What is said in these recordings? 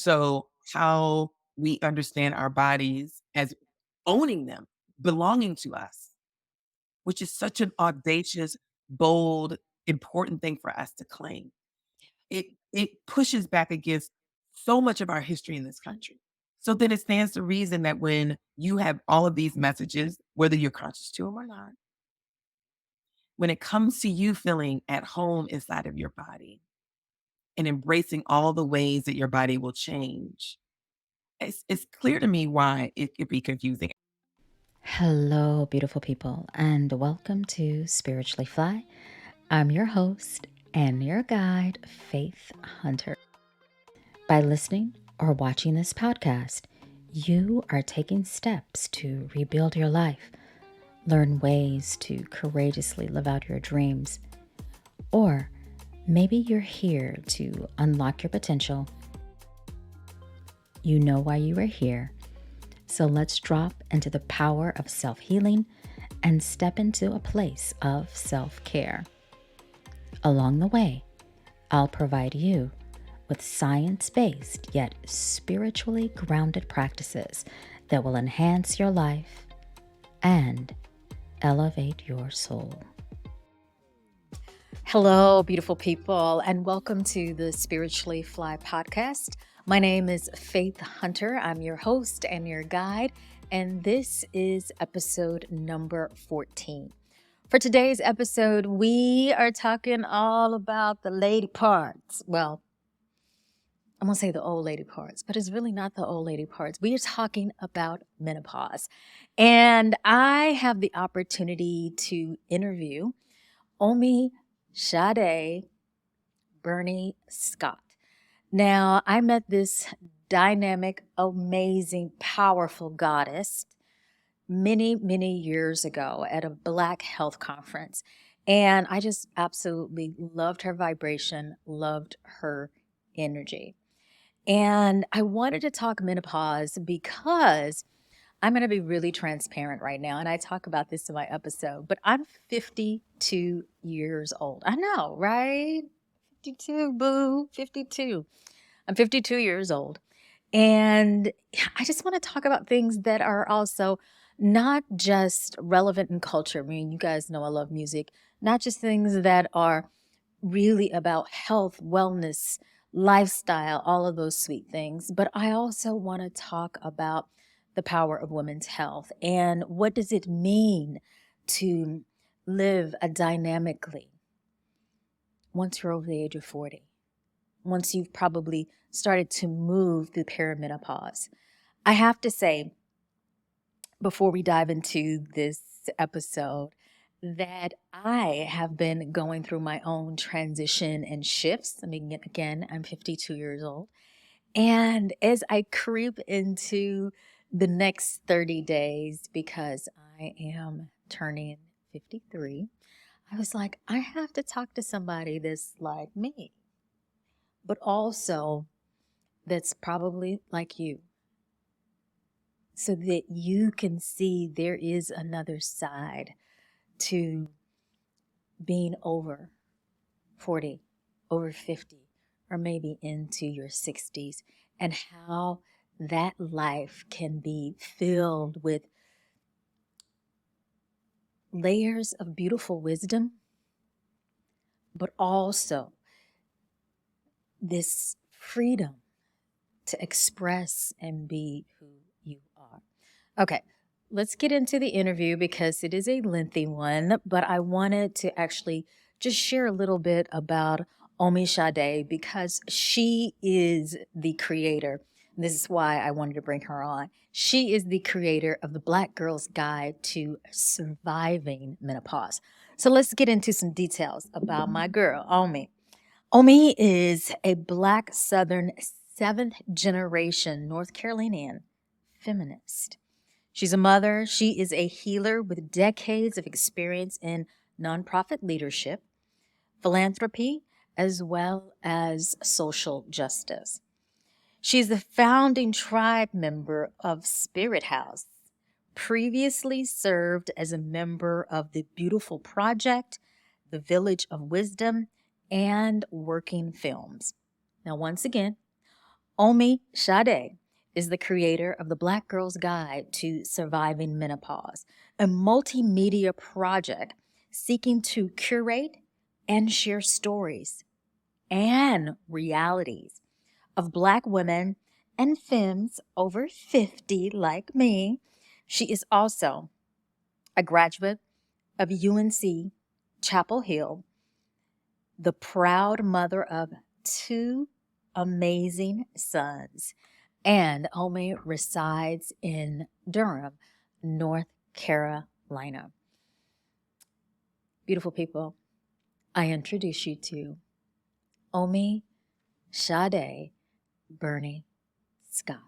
So, how we understand our bodies as owning them, belonging to us, which is such an audacious, bold, important thing for us to claim. It pushes back against so much of our history in this country. So then it stands to reason that when you have all of these messages, whether you're conscious to them or not, when it comes to you feeling at home inside of your body and embracing all the ways that your body will change, it's clear to me why it could be confusing. Hello, beautiful people, and welcome to Spiritually Fly. I'm your host and your guide, Faith Hunter. By listening or watching this podcast, you are taking steps to rebuild your life, learn ways to courageously live out your dreams, or maybe you're here to unlock your potential. You know why you are here. So let's drop into the power of self-healing and step into a place of self-care. Along the way, I'll provide you with science-based yet spiritually grounded practices that will enhance your life and elevate your soul. Hello, beautiful people, and welcome to the Spiritually Fly podcast. My name is Faith Hunter. I'm your host and your guide, and this is episode number 14. For today's episode, we are talking all about the lady parts. Well, I'm going to say the old lady parts, but it's really not the old lady parts. We are talking about menopause. And I have the opportunity to interview Omi Sade Burney-Scott. Now, I met this dynamic, amazing, powerful goddess many, many years ago at a Black health conference. And I just absolutely loved her vibration, loved her energy. And I wanted to talk menopause because I'm going to be really transparent right now. And I talk about this in my episode, but I'm 52 years old. I know, right? 52, boo, 52. I'm 52 years old. And I just want to talk about things that are also not just relevant in culture. I mean, you guys know I love music, not just things that are really about health, wellness, lifestyle, all of those sweet things. But I also want to talk about the power of women's health and what does it mean to live a dynamically once you're over the age of 40, once you've probably started to move through perimenopause. I have to say, before we dive into this episode, that I have been going through my own transition and shifts. I mean, again, I'm 52 years old. And as I creep into the next 30 days, because I am turning 53, I was like, I have to talk to somebody that's like me, but also that's probably like you, so that you can see there is another side to being over 40, over 50, or maybe into your 60s, and how that life can be filled with layers of beautiful wisdom, but also this freedom to express and be who you are. Okay, let's get into the interview because it is a lengthy one, but I wanted to actually just share a little bit about Omi Sade because she is the creator. This is why I wanted to bring her on. She is the creator of the Black Girl's Guide to Surviving Menopause. So let's get into some details about my girl, Omi. Omi is a Black Southern seventh generation North Carolinian feminist. She's a mother. She is a healer with decades of experience in nonprofit leadership, philanthropy, as well as social justice. She's the founding tribe member of SpiritHouse, previously served as a member of the Beautiful Project, the Village of Wisdom, and Working Films. Now, once again, Omi Sade is the creator of the Black Girl's Guide to Surviving Menopause, a multimedia project seeking to curate and share stories and realities of Black women and femmes over 50 like me. She is also a graduate of UNC-Chapel Hill, the proud mother of two amazing sons, and Omi resides in Durham, North Carolina. Beautiful people, I introduce you to Omi Sade Burney-Scott.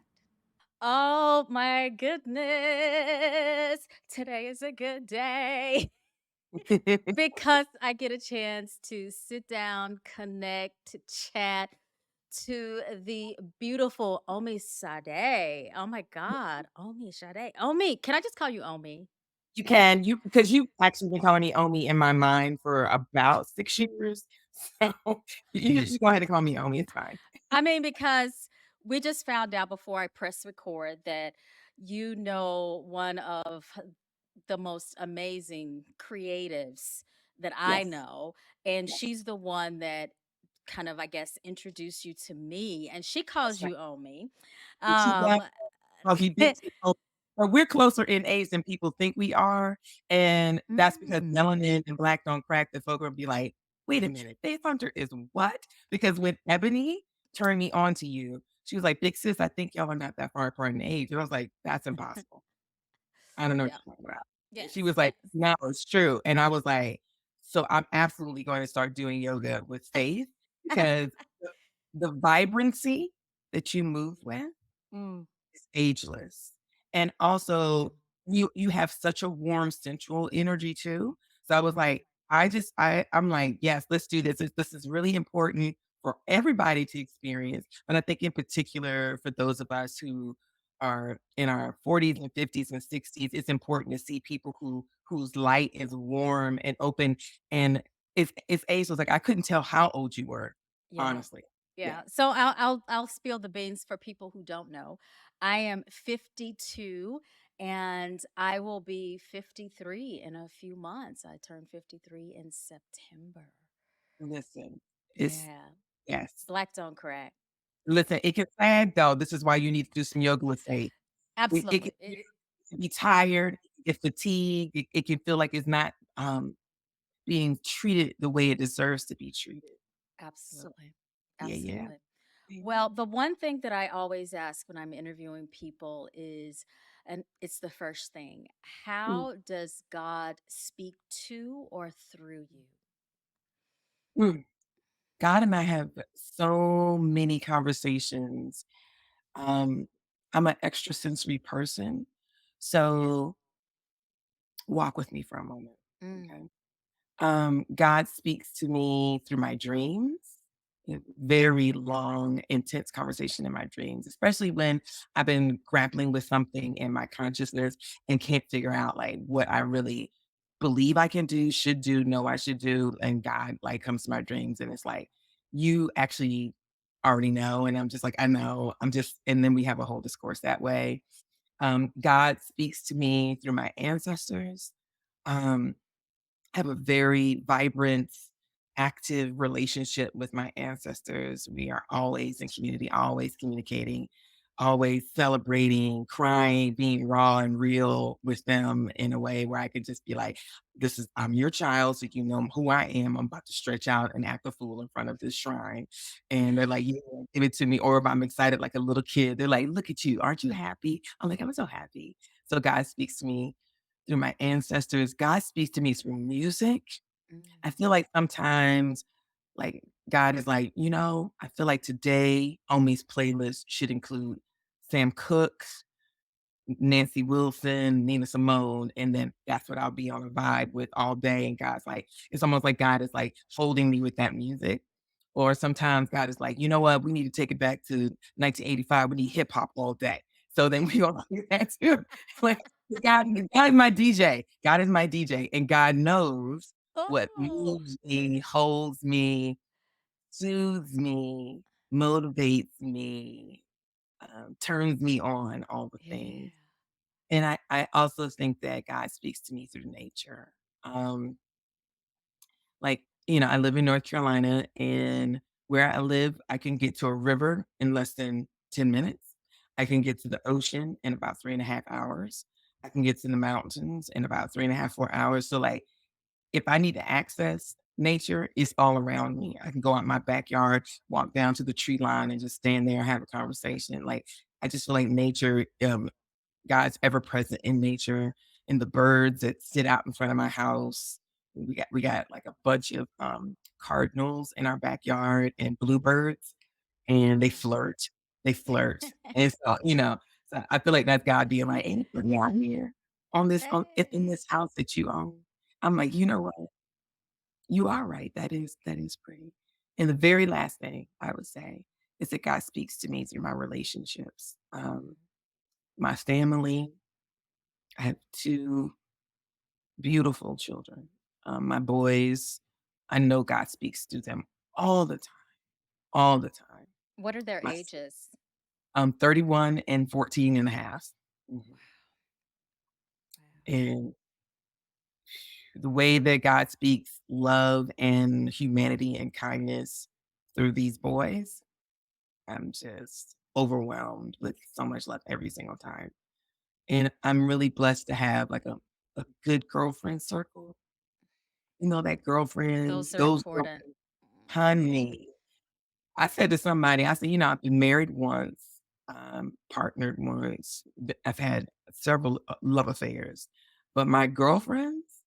Oh my goodness. Today is a good day because I get a chance to sit down, connect, chat to the beautiful Omi Sade. Oh my God. Omi Sade. Omi, can I just call you Omi? You can, because you actually been calling me Omi in my mind for about 6 years. So you just go ahead and call me Omi, it's fine. I mean, because we just found out before I press record that you know one of the most amazing creatives that I Yes, know. And yes, she's the one that kind of, I guess, introduced you to me. And she that's calls right. you Omi. And she does, Um, well, he did say, "Oh," but we're closer in age than people think we are, and that's because mm. melanin and black don't crack, that folk will be like, "Wait a minute, Faith Hunter is what?" Because when Ebony turned me on to you, she was like, "Big sis, I think y'all are not that far apart in age." And I was like, "That's impossible. I don't know what Yeah. you're talking about." And Yes. she was Yes. like, "No, it's true." And I was like, "So I'm absolutely going to start doing yoga with Faith because the vibrancy that you move with Mm, is ageless. And also, you have such a warm, sensual energy too. So I was like, I'm like, "Yes, let's do this. This is really important for everybody to experience." And I think in particular for those of us who are in our 40s and 50s and 60s, it's important to see people whose light is warm and open, and it's ageless. Like, I couldn't tell how old you were, yeah. honestly. Yeah. Yeah. So I'll spill the beans for people who don't know. I am 52 and I will be 53 in a few months. I turn 53 in September. Listen, it's Yeah. yes. Black don't crack. Listen, it can flag though. This is why you need to do some yoga with faith. It can Absolutely. be tired, get fatigued, it can feel like it's not, being treated the way it deserves to be treated. So, Absolutely. yeah, yeah. Absolutely. Amen. Well, the one thing that I always ask when I'm interviewing people is, and it's the first thing, Mm, how does God speak to or through you? mm. God and I have so many conversations. Um, I'm an extrasensory person, so walk with me for a moment, Mm, okay? God speaks to me through my dreams. Very long, intense conversation in my dreams, especially when I've been grappling with something in my consciousness and can't figure out like what I really believe I can do, should do, know I should do. And God like comes to my dreams and it's like, you actually already know. And I'm just like, I know. And then we have a whole discourse that way. God speaks to me through my ancestors. Um, have a very vibrant, active relationship with my ancestors. We are always in community, always communicating, always celebrating, crying, being raw and real with them in a way where I could just be like, I'm your child, so you know who I am. I'm about to stretch out and act a fool in front of this shrine. And they're like, yeah, give it to me. Or if I'm excited like a little kid, they're like, look at you. Aren't you happy? I'm like, I'm so happy. So God speaks to me through my ancestors. God speaks to me through music. mm, I feel like sometimes, like, God is like, I feel like today, Omi's playlist should include Sam Cooke, Nancy Wilson, Nina Simone, and then that's what I'll be on a vibe with all day. And God's like, it's almost like God is like holding me with that music. Or sometimes God is like, you know what, we need to take it back to 1985. We need hip hop all day. So then we all do that too. Like God is my DJ. God is my DJ. And God knows what oh, moves me, holds me, soothes me, motivates me, turns me on, all the Yeah. things. And I also think that God speaks to me through nature. Like, I live in North Carolina, and where I live, I can get to a river in less than 10 minutes. I can get to the ocean in about 3.5 hours. I can get to the mountains in about 3.5, 4 hours. So, like, if I need to access nature, it's all around me. I can go out my backyard, walk down to the tree line, and just stand there and have a conversation. Like, I just feel like nature, God's ever present in nature, and the birds that sit out in front of my house. We got like a bunch of cardinals in our backyard and bluebirds, and they Oh. flirt. They flirt. And so I feel like that's God being like, anybody out here on this in Hey. this house that you own. I'm like, you know what? You are right. That is pretty. And the very last thing I would say is that God speaks to me through my relationships. My family, I have 2 beautiful children. My boys, I know God speaks to them all the time, all the time. What are their My s ages? 31 and 14 and a half. Mhm. Wow. And the way that God speaks love and humanity and kindness through these boys, I'm just overwhelmed with so much love every single time. And I'm really blessed to have, like, a good girlfriend circle. That girlfriends, Those are those important. girlfriends. Honey, I said to somebody, I said, I've been married once, partnered once, I've had several love affairs, but my girlfriends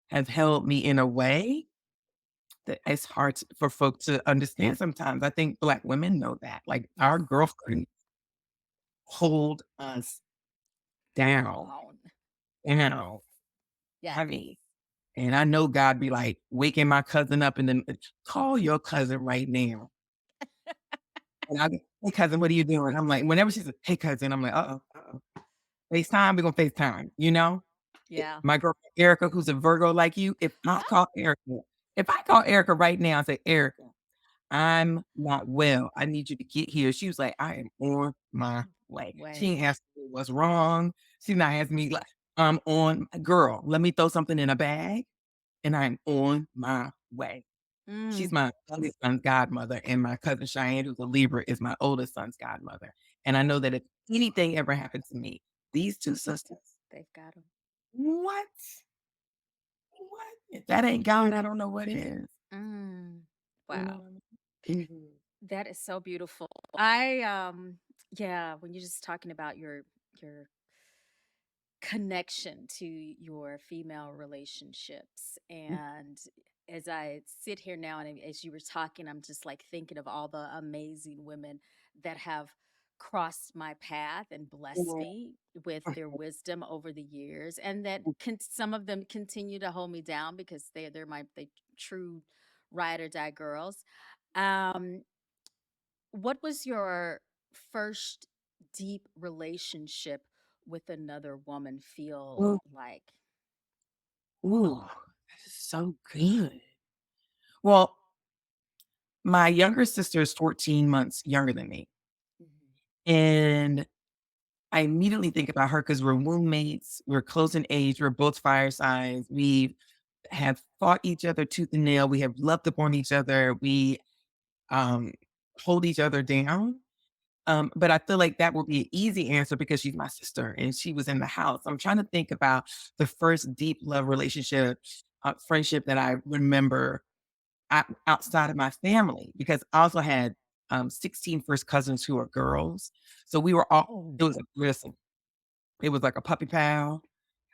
have held me in a way that it's hard for folks to understand sometimes. I think Black women know that. Like, our Yes. girlfriends hold us down, Down. you know, Yes. heavy. And I know God be like waking my cousin up and then call your cousin right now. And I go, "Hey, cousin, what are you doing?" I'm like, whenever she says, "Hey, cousin," I'm like, "Uh-oh, uh-oh. FaceTime, we're gonna FaceTime," you know? Yeah. My girlfriend Erica, who's a Virgo like you, if I call Erica right now and say, "Erica, I'm not well. I need you to get here." She was like, "I am on my way." She Way. ain't asked me what's wrong. She's not asking me like, "I'm on girl, let me throw something in a bag, and I'm on my way." She's Mm. my youngest son's godmother, and my cousin Cheyenne, who's a Libra, is my oldest son's godmother. And I know that if anything ever happened to me, these 2 sisters, They've got them. what? What? If that ain't God, I don't know what is. Mm. You know Wow. what I mean? Mhm. That is so beautiful. Yeah, when you're just talking about your connection to your female relationships. And as I sit here now and as you were talking, I'm just like thinking of all the amazing women that have crossed my path and blessed Mhm. me with their wisdom over the years, and that some of them continue to hold me down because they're my true ride or die girls. um what was your first deep relationship with another woman feel Ooh, like? ooh, this is so good. Well, my younger sister is 14 months younger than me, Mhm. and I immediately think about her because 'cause we're roommates, we're close in age, we're both fire signs, we have fought each other tooth and nail, we have loved upon each other, we, um, hold each other down, but I feel like that would be an easy answer because she's my sister and she was in the house. I'm trying to think about the first deep love relationship, friendship that I remember outside of my family, because I also had 16 first cousins who are girls. So we were all, Oh. it was, listen, it was like a puppy pal.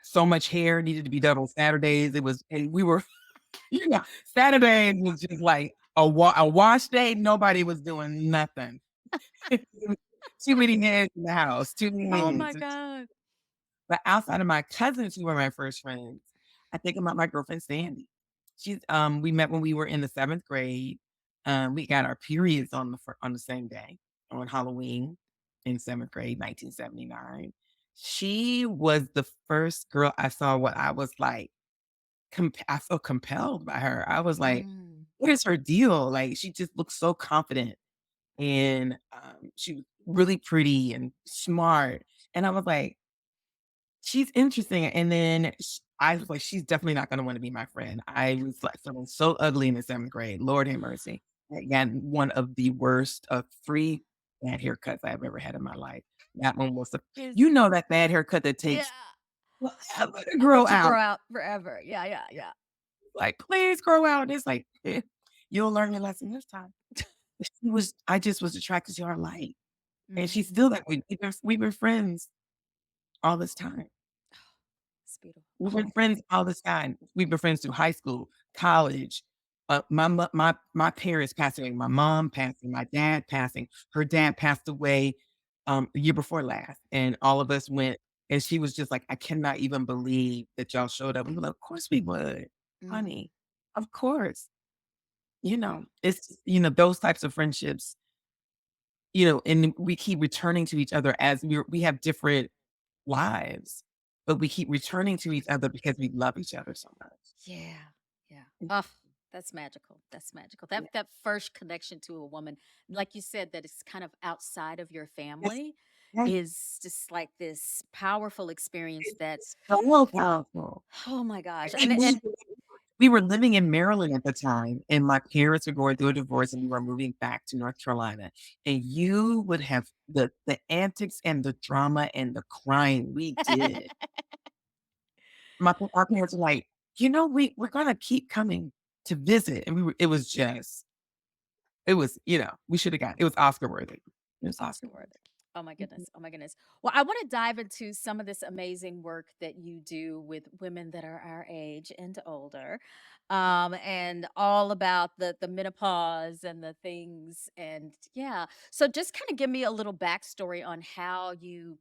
So much hair needed to be done on Saturdays. And we were, you know, Saturdays was just like a wash day. Nobody was doing nothing. Too many heads in the house, too many Oh my heads. God. But outside of my cousins who were my first friends, I think about my girlfriend Sandy. We met when we were in the 7th grade. We got our periods on the same day, on Halloween in 7th grade, 1979. She was the first girl I saw what I was like, I felt compelled by her. I was like, Mm. "What is her deal?" Like, she just looked so confident and, she was really pretty and smart, and I was like, "She's interesting," and then I was like, "She's definitely not gonna wanna be my friend." I was, like, feeling so ugly in the 7th grade, Lord have mercy. I got one of the worst of 3 bad haircuts I've ever had in my life. That one was the Is you know that bad haircut that yeah. takes forever to I grow bet you out. grow out forever. Yeah, yeah, yeah. Like, "Please grow out." And it's like, "You'll learn your lesson this time." She was I just was attracted to her light, and she's Mhm. still that way. We've been friends all this time. It's beautiful. We've Oh been my goodness. friends all this time. We've been friends through high school, college, my parents passing, my mom passing, my dad passing. Her dad passed away, the year before last, and all of us went, and she was just like, "I cannot even believe that y'all showed up." We were like, "Of course we would, Mhm. honey. Of course." It's those types of friendships, and we keep returning to each other as we have different lives, but we keep returning to each other because we love each other so much. Yeah, yeah. Mm, Oh, that's magical. That's magical. yeah. That first connection to a woman, like you said, that is kind of outside of your Yes, family, yes, is just like this powerful experience. That's it's so powerful. oh my gosh, And we were living in Maryland at the time, and my parents were going through a divorce, and we were moving back to North Carolina, and you would have the antics and the drama and the crying we did. Our parents were like, we're gonna keep coming to visit," and we shoulda got it was Oscar worthy. It was Oscar Oscar worthy. worthy. Oh my Mhm. goodness. Oh my goodness. Well, I want to dive into some of this amazing work that you do with women that are our age and older, and all about the menopause and the things. And yeah, so just kind of give me a little backstory on how you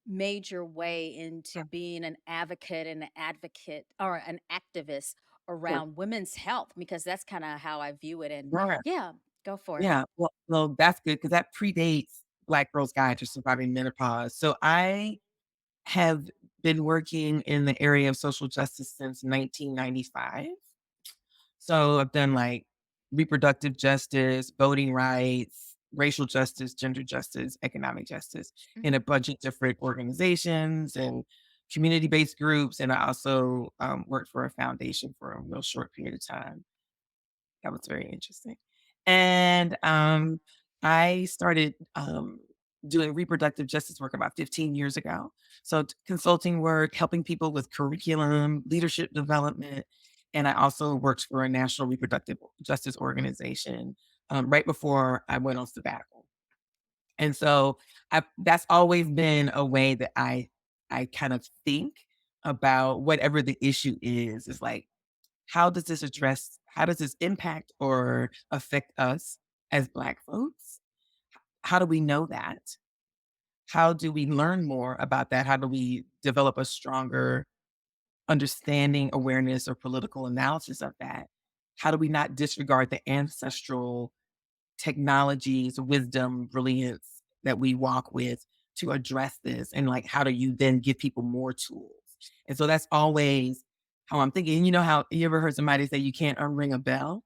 made your way into being an advocate and an advocate or an activist Sure, around women's health, because that's kind of how I view it. And sure. yeah, go for it. Yeah, well, that's good because that predates Black Girls Guide to Surviving Menopause. So I have been working in the area of social justice since 1995. So I've done, like, reproductive justice, voting rights, racial justice, gender justice, economic justice in a bunch of different organizations and community-based groups, and I also, worked for a foundation for a real short period of time. That was very interesting. And, I started, doing reproductive justice work about 15 years ago. So consulting work, helping people with curriculum, leadership development, and I also worked for a national reproductive justice organization, right before I went on sabbatical. And so that's always been a way that I kind of think about whatever the issue is like, how does this impact or affect us as Black folks? How do we know that? How do we learn more about that? How do we develop a stronger understanding, awareness, or political analysis of that? How do we not disregard the ancestral technologies, wisdom, brilliance that we walk with to address this? And like, how do you then give people more tools? And so that's always how I'm thinking. You know how you ever heard somebody say you can't unring a bell?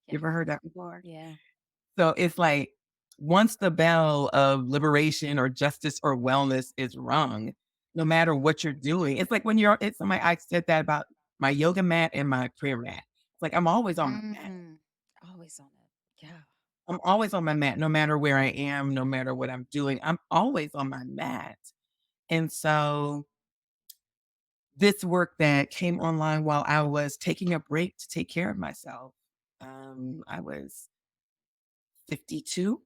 Yeah. You ever heard that before? Yeah. So it's like once the bell of liberation or justice or wellness is rung, no matter what you're doing, it's like when it's somebody I said that about my yoga mat and my prayer mat. It's like I'm always on my mat. Mhm. Always on it. Yeah. I'm always on my mat, no matter where I am, no matter what I'm doing. I'm always on my mat. And so this work that came online while I was taking a break to take care of myself. I was 52,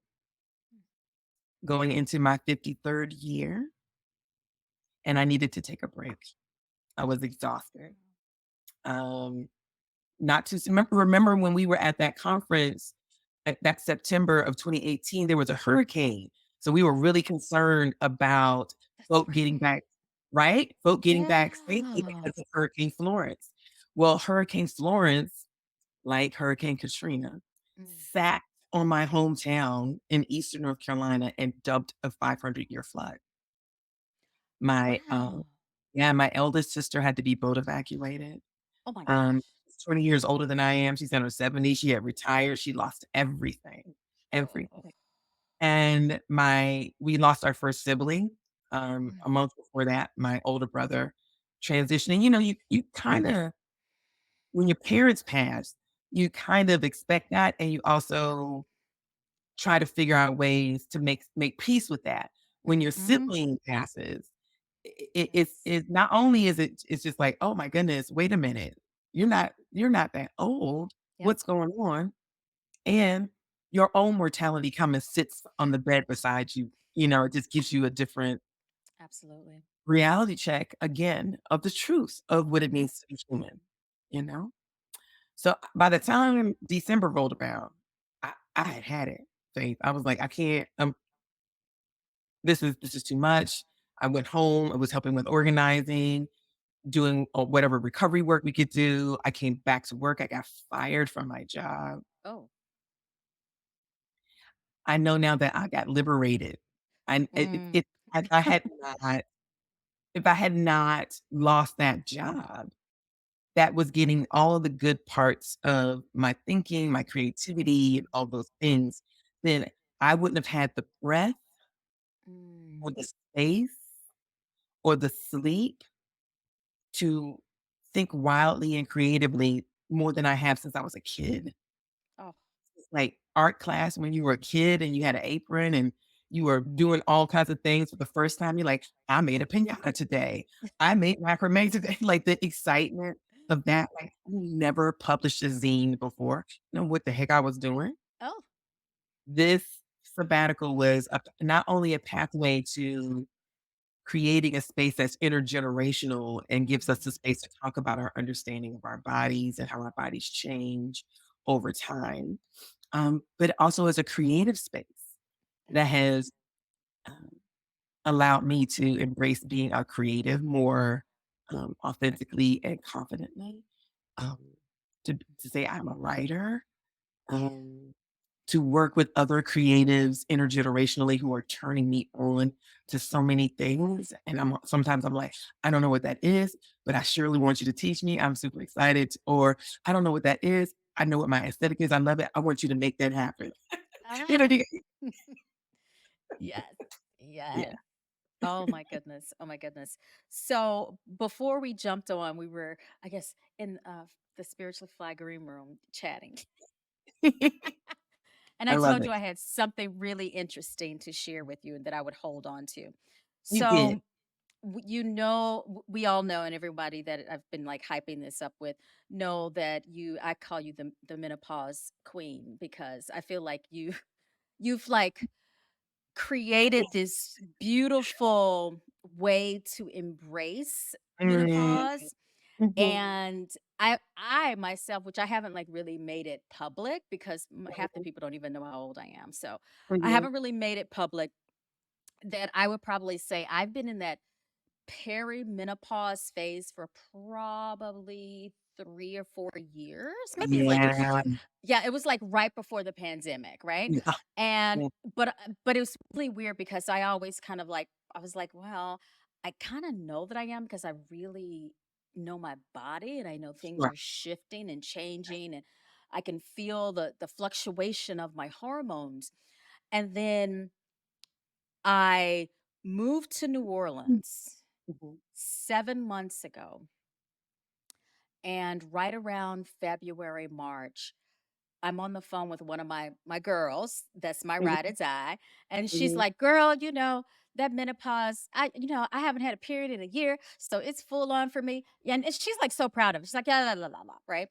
going into my 53rd year, and I needed to take a break. I was exhausted. Um, not to remember when we were at that conference that September of 2018, there was a hurricane. So we were really concerned about That's folk getting right. back, right? Folk getting back safely Yeah. because of Hurricane Florence. Well, Hurricane Florence, like Hurricane Katrina, Mm. sat on my hometown in Eastern North Carolina and dumped a 500-year flood. My, Wow. yeah, my eldest sister had to be boat evacuated. Oh my Um, gosh. 20 years older than I am. She's in her 70s. She had retired. She lost everything, Oh, everything. And we lost our first sibling, Mm, a month before that, my older brother transitioning. You kinda when your parents pass, you kind of expect that, and you also try to figure out ways to make peace with that. When your mhm. sibling passes, Yes. it's not only is it's just like, "Oh my goodness, wait a minute. You're not that old. Yep. What's going on?" And your own mortality come and sits on the bed beside you. It just gives you a different Absolutely. reality check again of the truth of what it Mhm. means to be human, you know? So by the time December rolled around, I had it, Faith. I was like, I can't, this is too much. I went home. I was helping with organizing, doing whatever recovery work we could do. I came back to work. I got fired from my job. Oh. I know now that I got liberated. And Mm. if I had not, if I had not lost that job, that was getting all of the good parts of my thinking, my creativity, and all those things, then I wouldn't have had the breath or Mm. the space or the sleep to think wildly and creatively more than I have since I was a kid. Oh. It's like art class when you were a kid and you had an apron and you were doing all kinds of things for the first time. You're like, I made a pinata today. I made macrame today. Like the excitement of that. Like I never published a zine before. You know what the heck I was doing? Oh. This sabbatical was not only a pathway to creating a space that's intergenerational and gives us the Mhm. space to talk about our understanding of our bodies and how our bodies change over time. But also as a creative space that Mhm. has um, allowed me to embrace being a creative more authentically and confidently. Um, to say I'm a writer, Yeah. um, to work with other creatives intergenerationally who are turning me on to so many things. And sometimes I'm like, I don't know what that is, but I surely want you to teach me. I'm super excited. Or I don't know what that is. I know what my aesthetic is. I love it. I want you to make that happen. You Ah. know, the- Yes. yeah. Yes. Oh my goodness. Oh my goodness. So before we jumped on, we were, I guess, in the spiritually fly green room chatting. And I I love told it. you I had something really interesting to share with you and that I would hold on to. You did. So, we all know, and everybody that I've been like hyping this up with know that I call you the menopause queen because I feel like you've like created this beautiful way to embrace Mm, menopause. mhm. And I myself, which I haven't like really made it public because half the people don't even know how old I am. So I Mhm. haven't really made it public that I would probably say I've been in that perimenopause phase for probably 3 or 4 years, maybe like Yeah. yeah, it was like right before the pandemic, right? Yeah. And Yeah. but it was really weird because I always kind of like I was like, well, I kind of know that I am because I really know my body and I know things Right. are shifting and changing and I can feel the fluctuation of my hormones. And then I moved to New Orleans Mhm. 7 months ago, and right around February, March, I'm on the phone with one of my girls, that's my ride or Mhm. die, and she's Mhm. like, "Girl, that menopause, I haven't had a period in a year, so it's full on for me." Yeah, and she's like so proud of it. She's like, "Yeah, la, la, la, la," right?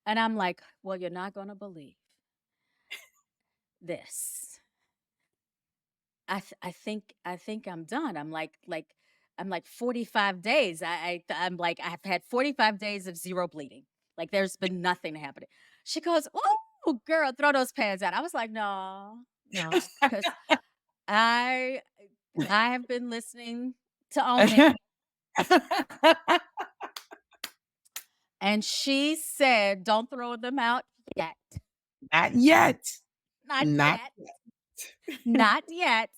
And I'm like, "Well, you're not gonna believe this. I think I'm done. I'm like 45 days. I'm like I've had 45 days of zero bleeding. Like there's been nothing happening." She goes, "Oh, girl, throw those pads out." I was like, "No, no," because I I have been listening to Omi, and she said, "Don't throw them out yet, Not yet. not Not yet, yet. not yet."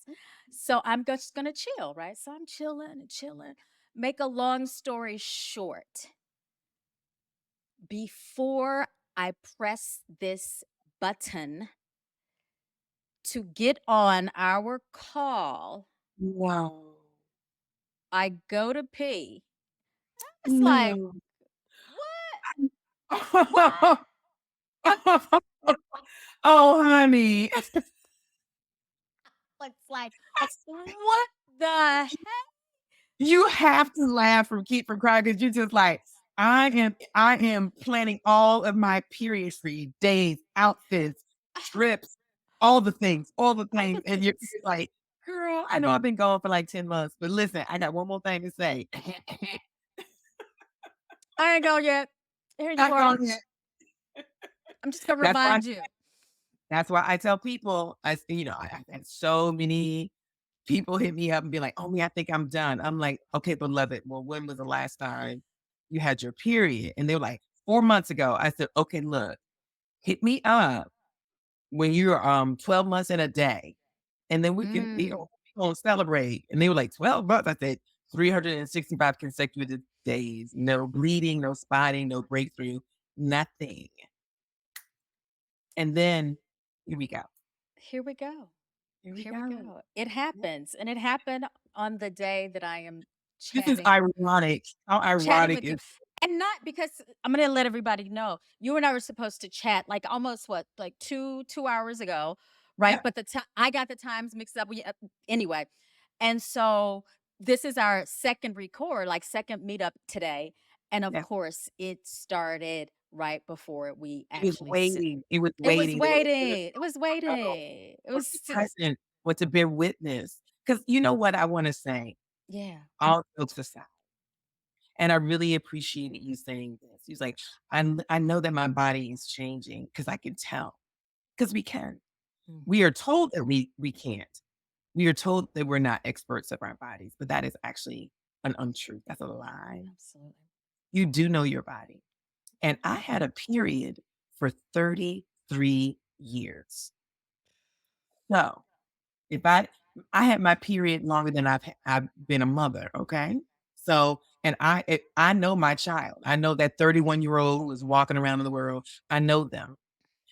So I'm just gonna chill, right? So I'm chilling and chilling. Make a long story short, before I press this button to get on our call, Wow. I go to pee. It's like, No. "What? What?" Oh, honey. It's like, "What the heck?" You have to laugh from keep from crying because you're just like, I am planning all of my periods for you, days, outfits, trips, all the All things. the And you're things. like, girl, I know I've been gone for like 10 months, but listen, I got one more thing to say. I ain't gone yet. Here you Not are. gone yet. I'm just gonna That's why remind you. that's why I tell people, I've had so many people hit me up and be like, "Oh, me, I think I'm done." I'm like, "Okay, beloved, well, when was the last time you had your period?" And they were like, "4 months ago." I said, "Okay, look, hit me up when you're 12 months and a day, and then we can, Mm. we gonna celebrate." And they were like, "12 months." I said, 365 consecutive days, no bleeding, no spotting, no breakthrough, nothing. And then here we go. Here we go. Here we Here we go. go. It happens, and it happened on the day that I am This is chatting ironic. How chatting ironic with you. is And not because I'm gonna let everybody know, you and I were supposed to chat like almost what, like 2 hours ago, right? yeah, But the time I got the times mixed up. Anyway, and so this is our second record, like second meetup today, and of yeah. course, it started right before we It was actually sit. waiting. It was It was waiting. The Holy Spirit waiting. It was to know waiting. It or was be s- present or to bear witness. Because you know what I wanna say, yeah. all jokes aside, and I really appreciated you saying this. He's like, I know that my body is changing because I can tell. Because we can. We Mhm. are told that we can't. We are told that we're not experts of our bodies, but that is actually an untruth. That's a lie. Absolutely. You do know your body. And I Yeah. had a period for 33 years. So, if I had my period longer than I've been a mother, okay? So, and I know my child. I know that 31-year-old who is walking around in the world. I know them.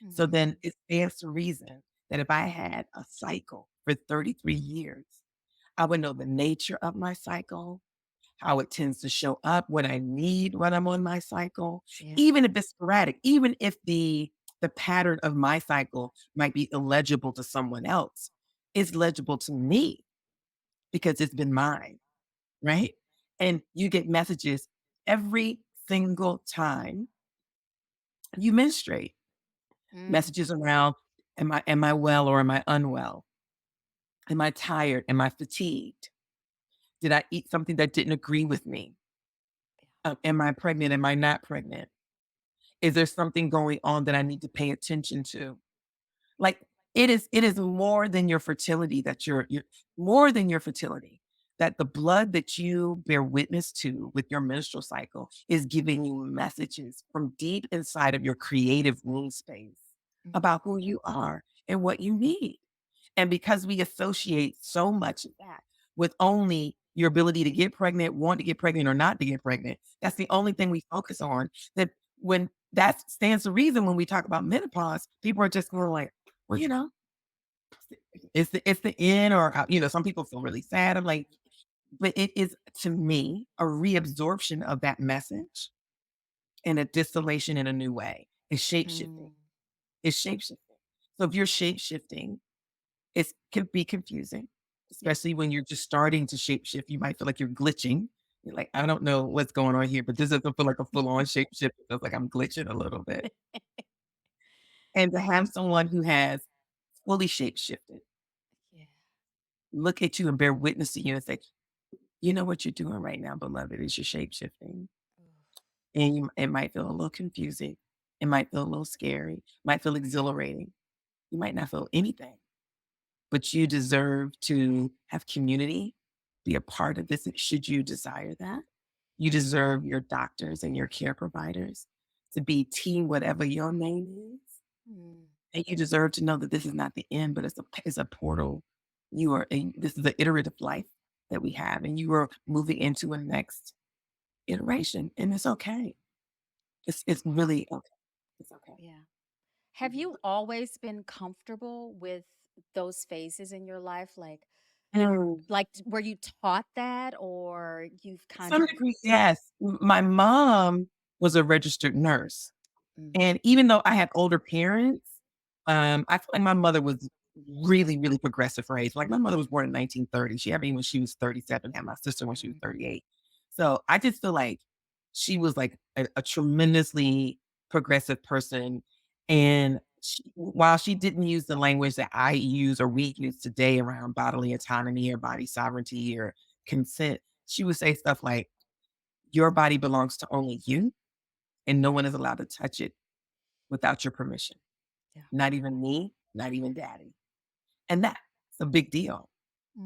So Mhm. then it stands to reason that if I had a cycle for 33 years, I would know the nature of my cycle, how it tends to show up, what I need when I'm on my cycle, Yeah. even if it's sporadic, even if the pattern of my cycle might be illegible to someone else, it's legible to me because it's been mine, right? And you get messages every single time you menstruate, Mm. messages around, am I well or am I unwell? Am I tired? Am I fatigued? Did I eat something that didn't agree with me? Am I pregnant? Am I not pregnant? Is there something going on that I need to pay attention to? Like, it is more than your fertility that you're more than your fertility, that the blood that you bear witness to with your menstrual cycle is giving you messages from deep inside of your creative womb space Mm. about who you are and what you need. And because we associate so much of that with only your ability to get pregnant, want to get pregnant or not to get pregnant, that's the only thing we focus on. That when that stands to reason when we talk about menopause, people are just going like, well, it's the end, or some people feel really sad. I'm like, but it is to me a reabsorption of that message and a distillation in a new way. It's shape shifting. Mm. It's shape shifting. So if you're shape shifting, it can be confusing, Yeah. especially when you're just starting to shape shift. You might feel like you're glitching. You're like, I don't know what's going on here, but this doesn't feel like a full on shape shift. It feels like I'm glitching a little bit. And to have someone who has fully shape shifted Yeah. look at you and bear witness to you and say, you know what you're doing right now, beloved, is you're shape shifting. Ooh. And it might feel a little confusing. It might feel a little scary, might feel exhilarating. You might not feel anything, but you deserve to have community, be a part of this should you desire that. You deserve your doctors and your care providers to be team whatever your name is. Mm. And you deserve to know that this is not the end, but it's a portal. This is the iterative life that we have, and you are moving into a next iteration, and it's okay. It's really okay. It's okay. Yeah. Have Mhm. you always been comfortable with those phases in your life? Mm. Were you taught that or you've To kind some of degree, yes. My mom was a registered nurse. mm, And even though I had older parents, I feel like my mother was really, really progressive for age. Like my mother was born in 1930. She had me when she was 37, had my sister when she was mm, 38. So I just feel like she was like a tremendously progressive person. And while she didn't use the language that I use or we use today around bodily autonomy or body sovereignty or consent, she would say stuff like, your body belongs to only you, and no one is allowed to touch it without your permission. yeah. Not even me, not even daddy. And that's a big deal,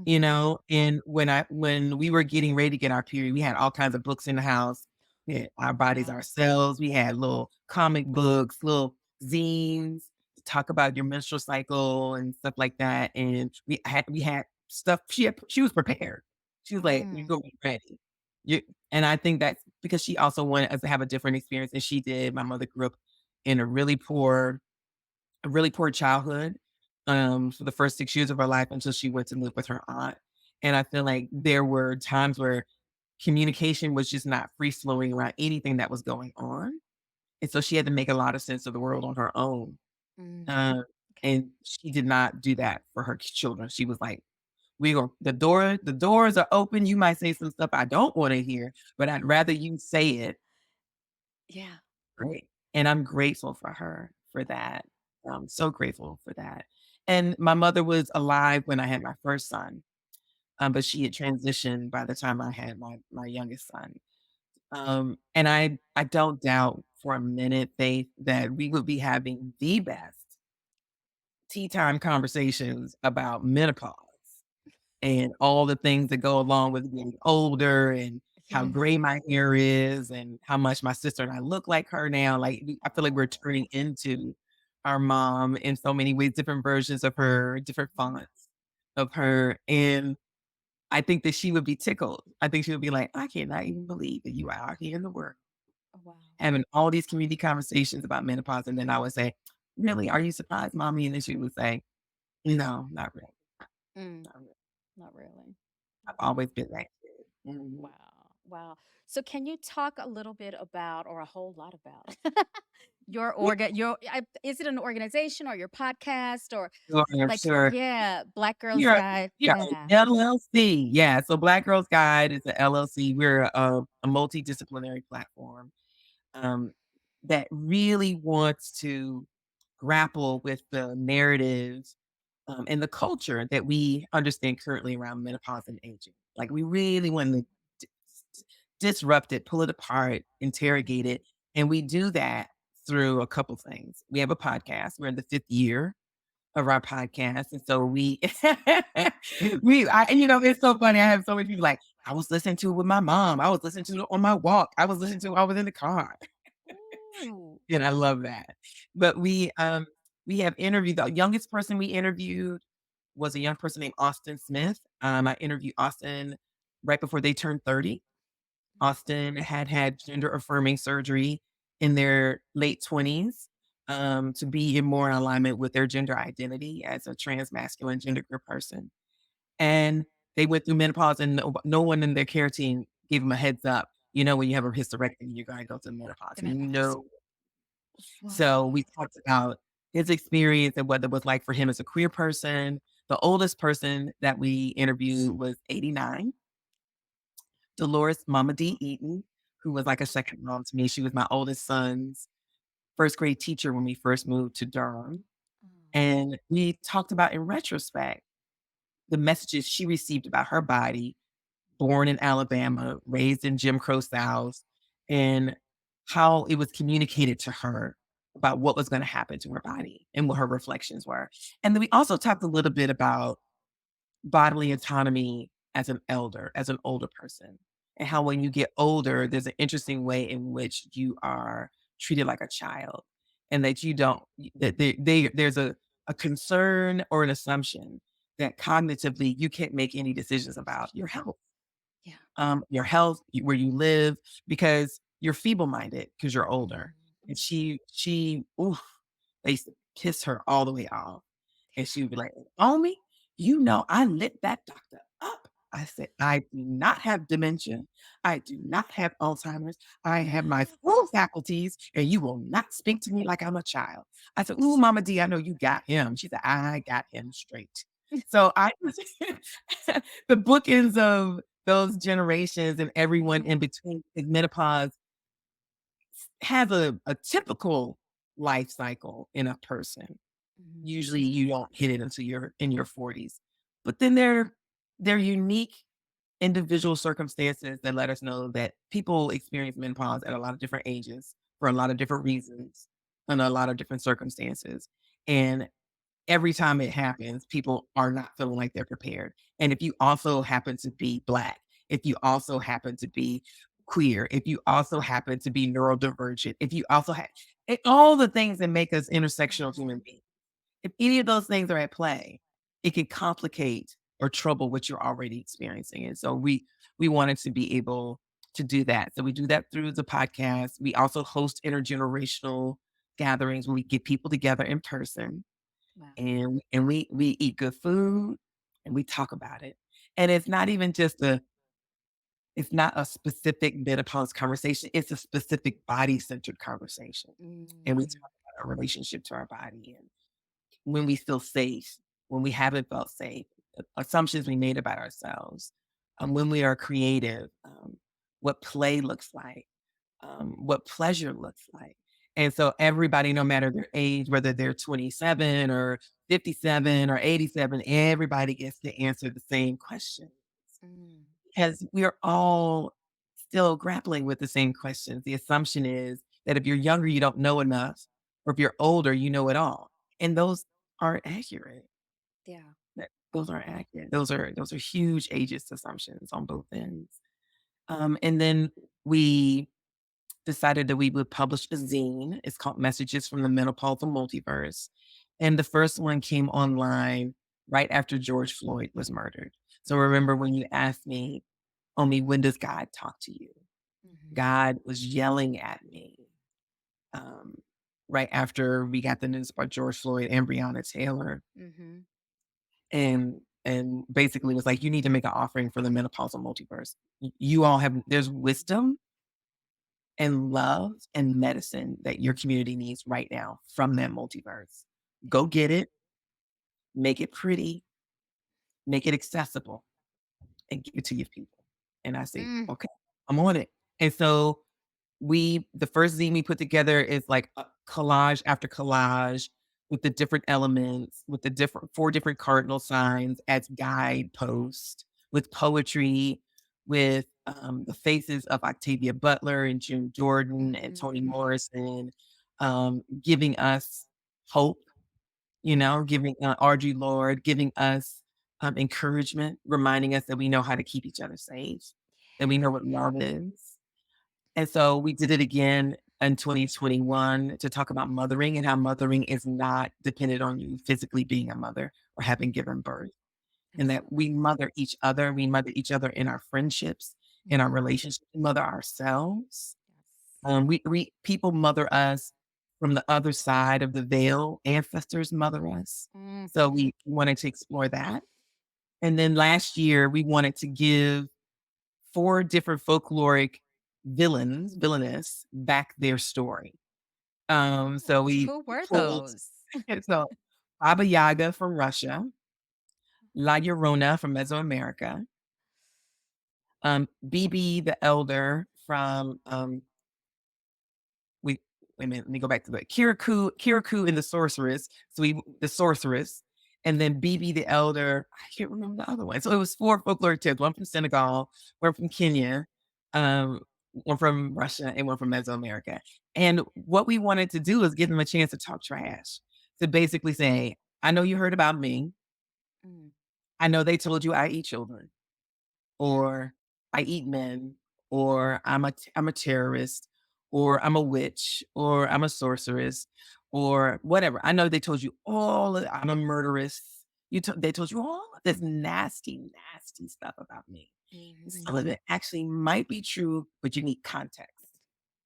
you Mhm. know? And when we were getting ready to get our period, we had all kinds of books in the house. We had Our Bodies Wow. Ourselves. We had little comic books, little zines to talk about your menstrual cycle and stuff like that. And we had stuff. She was prepared. She was like, "You're Mm, gonna be ready." You and I think that's because she also wanted us to have a different experience than she did. My mother grew up in a really poor childhood, for the first 6 years of her life until she went to live with her aunt. And I feel like there were times where communication was just not free flowing around anything that was going on. And so she had to make a lot of sense of the world on her own. mm, Uh, okay. and she did not do that for her children. She was like, the doors are open. You might say some stuff I don't want to hear, but I'd rather you say it. Yeah. Great. And I'm grateful for her for that. I'm so grateful for that. And my mother was alive when I had my first son, but she had transitioned by the time I had my youngest son. And I don't doubt for a minute, Faith, that we would be having the best tea time conversations about menopause and all the things that go along with getting older and how Yeah. gray my hair is and how much my sister and I look like her now. Like, I feel like we're Oh. turning into our mom in so many ways, different versions of her, different Mhm. fonts of her. And I think that she would be tickled. I think she would be like, I cannot even believe that you are out here in the world Oh, wow. having all these community conversations about menopause. And then I would say, really, are you surprised, mommy? And then she would say, no, not really. Mm, Not really. not really. I've Wow. always been that kid. Mhm. Wow. Wow. So can you talk a little bit about or a whole lot about is it an organization or your podcast or Sure, sure. yeah, Black Girls You're Guide. you're Yeah. LLC. Yeah, so Black Girls Guide is a LLC. We're a multidisciplinary platform, um, that really wants to grapple with the narratives, and the culture that we understand currently around menopause and aging. Like, we really want to d disrupt it, pull it apart, interrogate Mhm. it, and we do that through a couple things. We have a podcast. We're in the 5th year of our podcast. And so it's so funny. I have so many people like, I was listening to it with my mom. I was listening to it on my walk. I was listening to it while I was in the car. Ooh. And I love that. But we have interviewed the youngest person we interviewed was a young person named Austin Smith. I interviewed Austin right before they turned 30. Austin had gender affirming surgery in their late 20s, to be in more alignment with their gender identity as a trans masculine genderqueer person. And they went through menopause, and no one in their care team gave them a heads up. You know, when you have a hysterectomy, you're going to go through menopause. The menopause. No. So Wow. we talked about his experience and what it was like for him as a queer person. The oldest person that we interviewed was 89. Dolores Mama D. Eaton, who was like a second mom to me. She was my oldest son's first grade teacher when we first moved to Durham. Oh. And we talked about, in retrospect, the messages she received about her body, born in Alabama, raised in Jim Crow South, and how it was communicated to her about what was going to happen to her body and what her reflections were. And then we also talked a little bit about bodily autonomy as an elder, as an older person, and how when you get older, there's an interesting way in which you are treated like a child, and that you don't that there's a concern or an assumption that cognitively you can't make any decisions about Yeah. your health, where you live, because you're feeble-minded because you're older. Mhm, And mhm. she oof, they used to kiss her all the way off. And she would be like, "Omi, you know, I lit that doctor up." I said, "I do not have dementia. I do not have Alzheimer's. I have my full faculties, and you will not speak to me like I'm a child." I said, "Ooh, Mama D, I know you got him." She said, "I got him straight." So I was the bookends of those generations and everyone in between, 'cause menopause has a typical life cycle in a person. Mhm. Usually, you don't hit it until you're in your 40s. But then they're unique individual circumstances that let us know that people experience menopause at a lot of different ages for a lot of different reasons and a lot of different circumstances. And every time it happens, people are not feeling like they're prepared. And if you also happen to be Black, if you also happen to be queer, if you also happen to be neurodivergent, if you also have all the things that make us intersectional human Mhm. beings, if any of those things are at play, it can complicate or trouble what you're already experiencing. And so we wanted to be able to do that. So we do that through the podcast. We also host intergenerational gatherings where we get people together in person Wow. and we eat good food and we talk about it. And it's not even just a it's not a specific menopause conversation. It's a specific body-centered conversation. And we Mm. talk about our relationship to our body and when we feel safe, when we haven't felt safe, assumptions we made about ourselves, when we are creative, what play looks like, what pleasure looks like. And so everybody, no matter their age, whether they're 27 or 57 or 87, everybody gets to answer the same question Mm. because we're all still grappling with the same questions. The assumption is that if you're younger, you don't know enough, or if you're older, you know it all. And those aren't accurate. Yeah. Those aren't accurate. Those are huge ageist assumptions on both ends. And then we decided that we would publish a zine. It's called Messages from the Menopausal Multiverse. And the first one came online right after George Floyd was murdered. So remember when you asked me, Omi, when does God talk to you? Mhm. God was yelling at me um, right after we got the news about George Floyd and Breonna Taylor, Mhm. and basically was like, you need to make an offering for the menopausal multiverse. You all have there's wisdom and love and medicine that your community needs right now from that multiverse. Go get it, make it pretty, make it accessible, and give it to your people. And I say, Mm. okay, I'm on it. And so the first zine we put together is like a collage after collage with the different elements, with the different 4 different cardinal signs as guideposts, with poetry, with, the faces of Octavia Butler and June Jordan and Toni Mhm. Morrison, giving us hope, giving, Audre Lorde, giving us, encouragement, reminding us that we know how to keep each other safe, that we know what love is. And so we did it again in 2021 to talk about mothering and how mothering is not dependent on you physically being a mother or having given birth, and that we Absolutely. mother each other. We mother each other in our friendships, in our Mhm. relationships. We mother ourselves. Yes. We people mother us from the other side of the veil. Ancestors mother us. Mm. So we wanted to explore that. And then last year, we wanted to give 4 different folkloric villainess back their story. So we Who were pulled those? so Baba Yaga from Russia, La Llorona from Mesoamerica, Bibi the Elder from, we wait a minute, let me go back to the Kirikou and the Sorceress, so the Sorceress, and then Bibi the Elder, I can't remember the other one. So it was 4 folkloric tales, 1 from Senegal, 1 from Kenya, um, 1 from Russia, and 1 from Mesoamerica. And what we wanted to do is give them a chance to talk trash, to basically say, "I know you heard about me. Mm. I know they told you I eat children." Or I eat men, or I'm a terrorist, or I'm a witch, or I'm a sorceress, or whatever. I know they told you I'm a murderess. They told you all of this nasty, nasty stuff about me. Mhm. Some of it actually might be true, but you need context.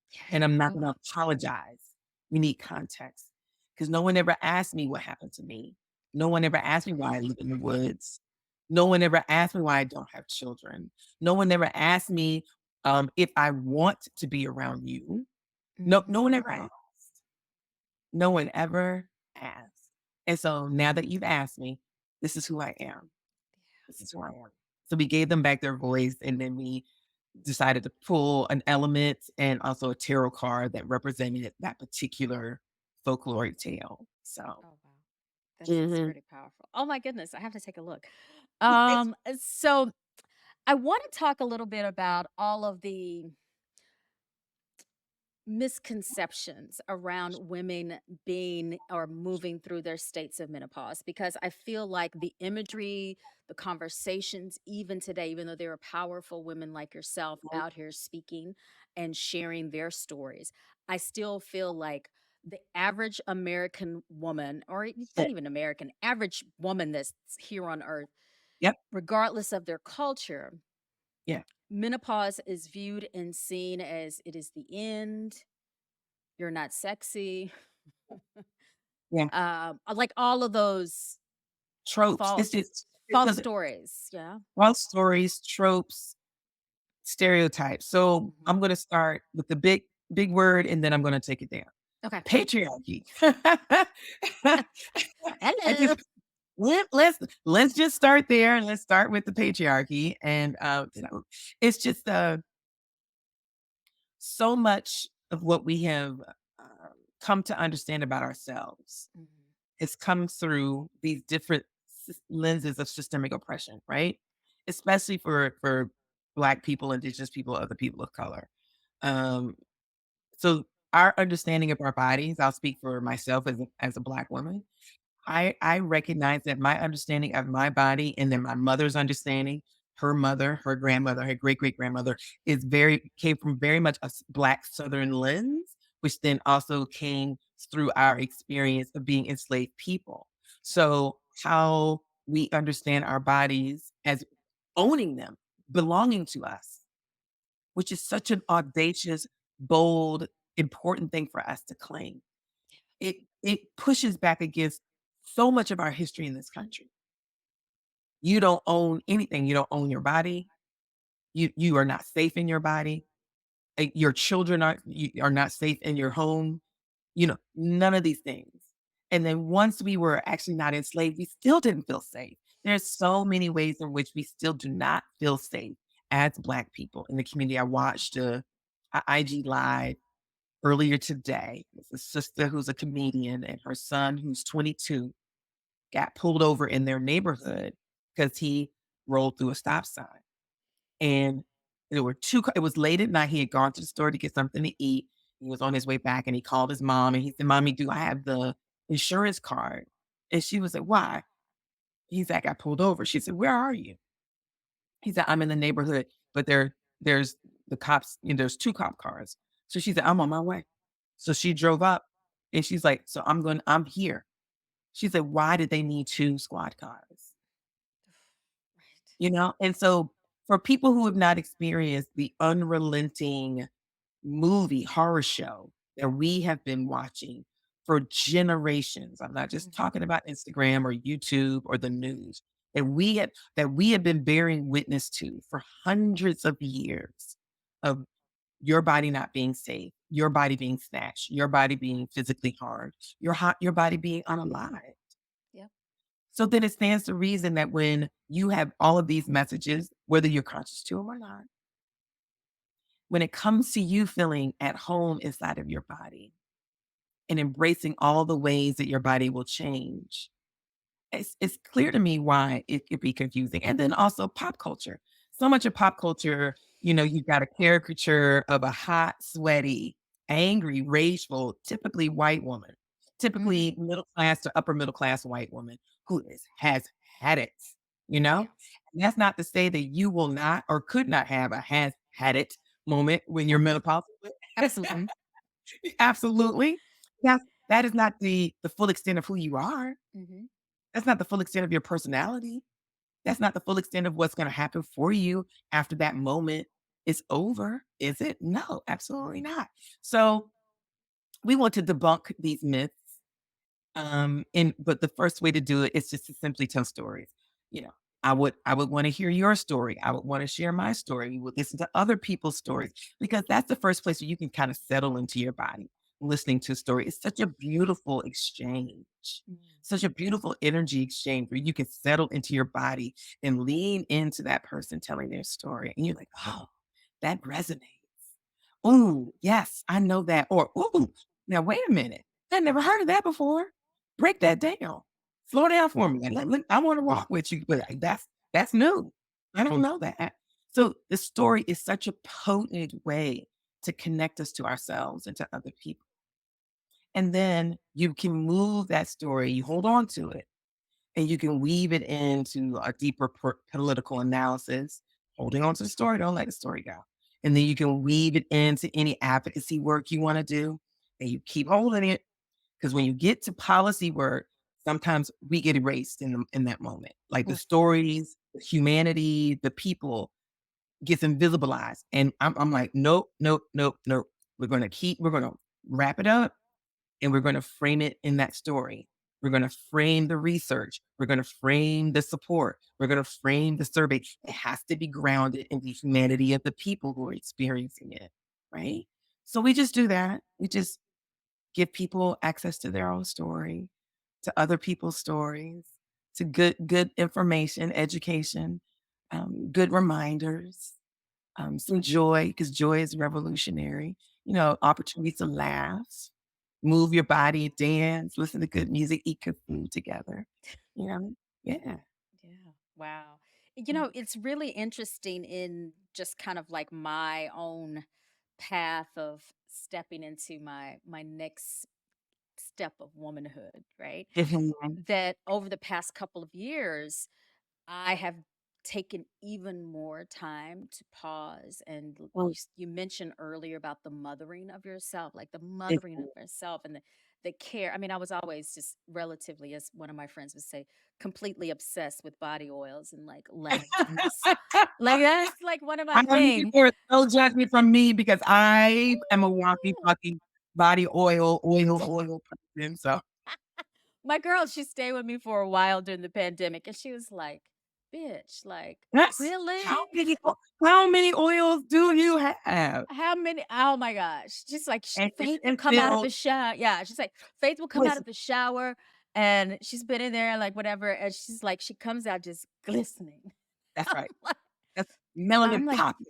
Yes. And I'm not Oh, gonna apologize. You need context. Because no one ever asked me what happened to me. No one ever asked me why I live in the woods. No one ever asked me why I don't have children. No one ever asked me, if I want to be around you. No Mhm. one ever asked. No one ever asked. And so now that you've asked me, this is who I am. This is who I am. So we gave them back their voice, and then we decided to pull an element and also a tarot card that represented that particular folkloric tale. So, Oh, wow. This is mhm. pretty powerful. Oh my goodness, I have to take a look. Yes. So I want to talk a little bit about all of the misconceptions around women being or moving through their states of menopause because I feel like the imagery, the conversations, even today, even though there are powerful women like yourself out here speaking and sharing their stories, I still feel like the average American woman, or not even American, average woman that's here on earth, Yep. regardless of their culture, Yeah. menopause is viewed and seen as it is the end, you're not sexy. Yeah. Like all of those Tropes. It's false just false because stories. Yeah. false stories, tropes, stereotypes. So Mhm. I'm gonna start with the big word, and then I'm gonna take it down. Okay. Patriarchy. I Hello. just let's just start there, and let's start with the patriarchy. And it's just so much of what we have come to understand about ourselves. Mhm. It's come through these different lenses of systemic oppression, right? Especially for Black people, Indigenous people, other people of color. Um, so our understanding of our bodies, I'll speak for myself as a Black woman. I recognize that my understanding of my body and then my mother's understanding, her mother, her grandmother, her great-great-grandmother came from very much a Black Southern lens, which then also came through our experience of being enslaved people. So, how we understand our bodies as owning them, belonging to us, which is such an audacious, bold, important thing for us to claim. It pushes back against so much of our history in this country. You don't own anything. You don't own your body. You are not safe in your body. Your children are not safe in your home. None of these things. And then once we were actually not enslaved, we still didn't feel safe. There's so many ways in which we still do not feel safe as Black people in the community. I watched a IG live earlier today. It's a sister who's a comedian and her son, who's 22, got pulled over in their neighborhood because he rolled through a stop sign. And there were it was late at night. He had gone to the store to get something to eat. He was on his way back and he called his mom and he said, "Mommy, do I have the insurance card?" And she was like, "Why?" He's like, "I got pulled over." She said, "Where are you?" He said, "I'm in the neighborhood, but there's the cops, there's 2 cop cars." So she said, "I'm on my way." So she drove up and she's like, I'm here." She said, "Why did they need 2 squad cars?" Right. And so for people who have not experienced the unrelenting movie horror show that we have been watching for generations. I'm not just Mhm. talking about Instagram or YouTube or the news. That we have been bearing witness to for hundreds of years of your body not being safe, your body being snatched, your body being physically harmed, your body being unalive. Yep. So then it stands to reason that when you have all of these messages, whether you're conscious to them or not, when it comes to you feeling at home inside of your body and embracing all the ways that your body will change, it's clear to me why it could be confusing. And then also pop culture. So much of pop culture, you've got a caricature of a hot, sweaty, angry, rageful, typically white woman, Mhm. typically middle class to upper middle class white woman has had it, you know? Yes. And that's not to say that you will not or could not have a has had it moment when you're menopausal. Absolutely. Absolutely. Yeah, that is not the full extent of who you are. Mhm. That's not the full extent of your personality. That's not the full extent of what's gonna happen for you after that moment is over, is it? No, absolutely not. So, we want to debunk these myths And but the first way to do it is just to simply tell stories. You know, I would want to hear your story. I would want to share my story. We would listen to other people's stories because that's the first place where you can kind of settle into your body. Listening to a story is such a beautiful exchange, Mm. such a beautiful energy exchange where you can settle into your body and lean into that person telling their story. And you're like, oh, that resonates. Ooh, yes, I know that. Or, ooh, now wait a minute. I never heard of that before. Break that down. Slow down for me. I want to walk with you, but that's new. I don't know that. So the story is such a potent way to connect us to ourselves and to other people. And then you can move that story, you hold on to it, and you can weave it into a deeper political analysis, holding on to the story, don't let the story go. And then you can weave it into any advocacy work you want to do, and you keep holding it. Because when you get to policy work, sometimes we get erased in that moment. Like the Mm. stories, the humanity, the people gets invisibilized. And I'm like, nope, nope, nope, nope. We're gonna wrap it up and we're going to frame it in that story. We're going to frame the research. We're going to frame the support. We're going to frame the survey. It has to be grounded in the humanity of the people who are experiencing it. Right. So we just do that. We just give people access to their own story, to other people's stories, to good information, education, good reminders, some joy, because joy is revolutionary, opportunities to laugh, move your body, dance, listen to good music, eat good food together. You know? Yeah. Yeah. Wow. It's really interesting in just kind of like my own path of stepping into my next step of womanhood, right? Mhm. That over the past couple of years, I have taken even more time to pause and Well, you mentioned earlier about the mothering of yourself, like the it mothering of yourself and the care. I mean, I was always just relatively, as one of my friends would say, completely obsessed with body oils and like lavenders. Like that's like one of my I know you things. people are so judgy from me because I am a walkie talkie body oil person. So My girl, she stayed with me for a while during the pandemic and she was like, bitch, like, that's really? how many oils do you have? How many? Oh my gosh. Just like Faith will And come out of still the shower. Yeah. She's like, Faith will come out listen, of the shower and she's been in there, like whatever. And she's like, she comes out just glistening. that's I'm right. like, That's I'm melanin like, popping.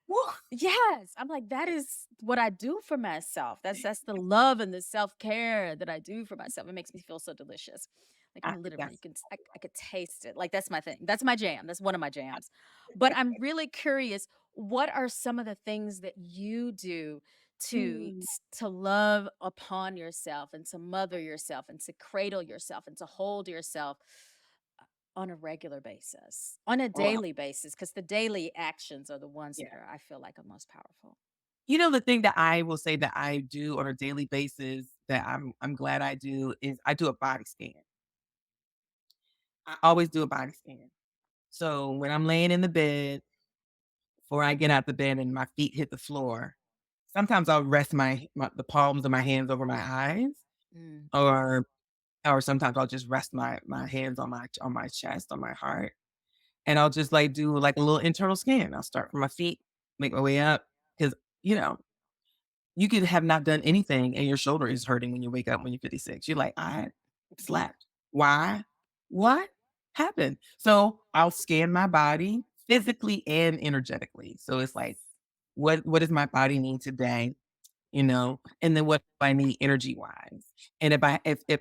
Woo. yes. I'm like, that is what I do for myself. That's the love and the self-care that I do for myself. It makes me feel so delicious. Like I I'm think literally, that's you can, I could taste it. Like that's my thing. That's my jam. That's one of my jams. But I'm really curious, what are some of the things that you do mm, to love upon yourself and to mother yourself and to cradle yourself and to hold yourself on a regular basis, on a well, daily basis, because the daily actions are the ones yeah. that are, I feel like, are most powerful. The thing that I will say that I do on a daily basis that I'm glad I do is I do a body scan. I always do a body scan. So when I'm laying in the bed, before I get out the bed and my feet hit the floor, sometimes I'll rest the palms of my hands over my eyes, Mm. or sometimes I'll just rest my hands on my chest, on my heart, and I'll just like do like a little internal scan. I'll start from my feet, make my way up, because you know you could have not done anything and your shoulder is hurting when you wake up when you're 56. You're like, I slept. Why? What happened? So I'll scan my body physically and energetically. So it's like, what does my body need today? And then what do I need energy wise? And if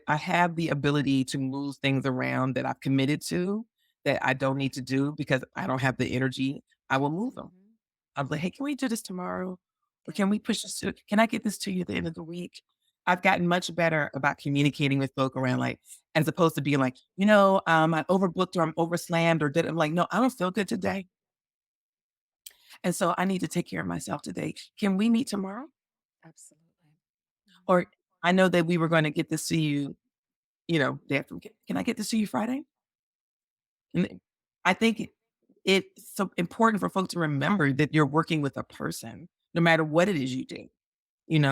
I have the ability to move things around that I've committed to that I don't need to do because I don't have the energy, I will move them. Mhm. I'm like, "Hey, can we do this tomorrow? Or can Yeah. we push this to can I get this to you at the end of the week?" I've gotten much better about communicating with folk around, like, as opposed to being like, "I overbooked or I'm overslammed or did" I'm like, "No, I don't feel good today, and so I need to take care of myself today. Can we meet tomorrow?" Absolutely. Or, Mhm. "I know that we were gonna get this to you, day after can I get this to you Friday?" And I think it's so important for folks to remember that you're working with a person, no matter what it is you do.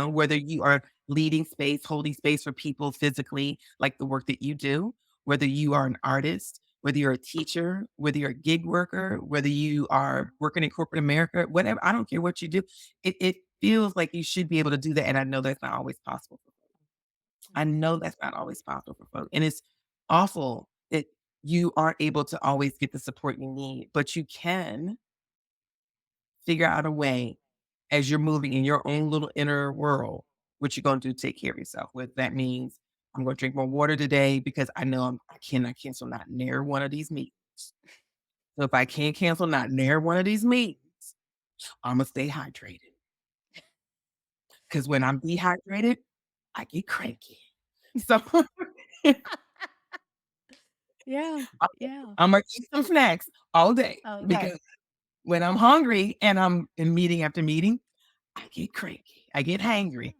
Whether you are leading space, holding space for people physically, like the work that you do, whether you are an artist, whether you're a teacher, whether you're a gig worker, whether you are working in corporate America, whatever, I don't care what you do. It feels like you should be able to do that. And I know that's not always possible. I Mhm. know that's not always possible for folks. And it's awful that you aren't able to always get the support you need, but you can figure out a way as you're moving in your own little inner world, what you're gonna do to take care of yourself. Whether that means I'm gonna drink more water today because I know I cannot cancel not near one of these meetings. So if I can't cancel not near one of these meetings, Imma stay hydrated. Because when I'm dehydrated, I get cranky. So Yeah, I yeah. Imma eat some snacks all day Okay. because when I'm hungry and I'm in meeting after meeting, I get cranky. I get hangry.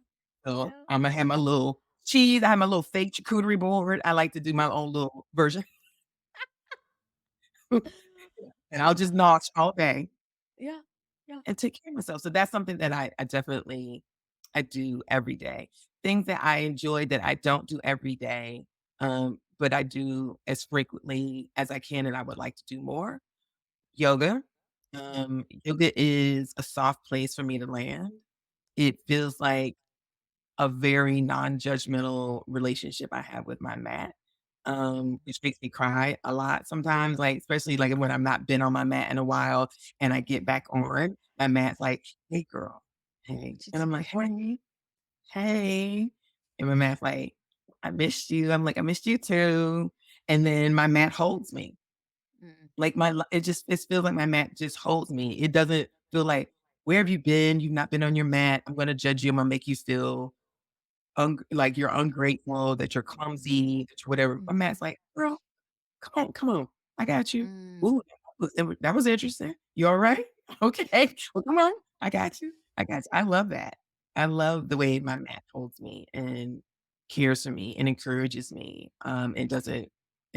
So Yeah. Imma have my little cheese. I have my little fake charcuterie board. I like to do my own little version, and I'll just notch all day Yeah. Yeah. and take care of myself. So that's something that I definitely I do every day. Things that I enjoy that I don't do every day, but I do as frequently as I can, and I would like to do more. Yoga. Yoga is a soft place for me to land. It feels like a very non-judgmental relationship I have with my mat, which makes me cry a lot sometimes, like, especially, like, when I'm not been on my mat in a while and I get back on, my mat's like, "Hey, girl. Hey." And I'm like, "Hey, hey." And my mat's like, "I missed you." I'm like, "I missed you too." And then my mat holds me. Mm. Like, it feels like my mat just holds me. It doesn't feel like, "Where have you been? You've not been on your mat. I'm gonna judge you. I'm gonna make you feel like you're ungrateful, that you're clumsy, that you're whatever." My Mhm. mat's like, "Girl, come on. I got you. Mm. Ooh, that was interesting. You alright? Okay. Well, come on. I got you. I got you." I love that. I love the way my mat holds me and cares for me and encourages me. It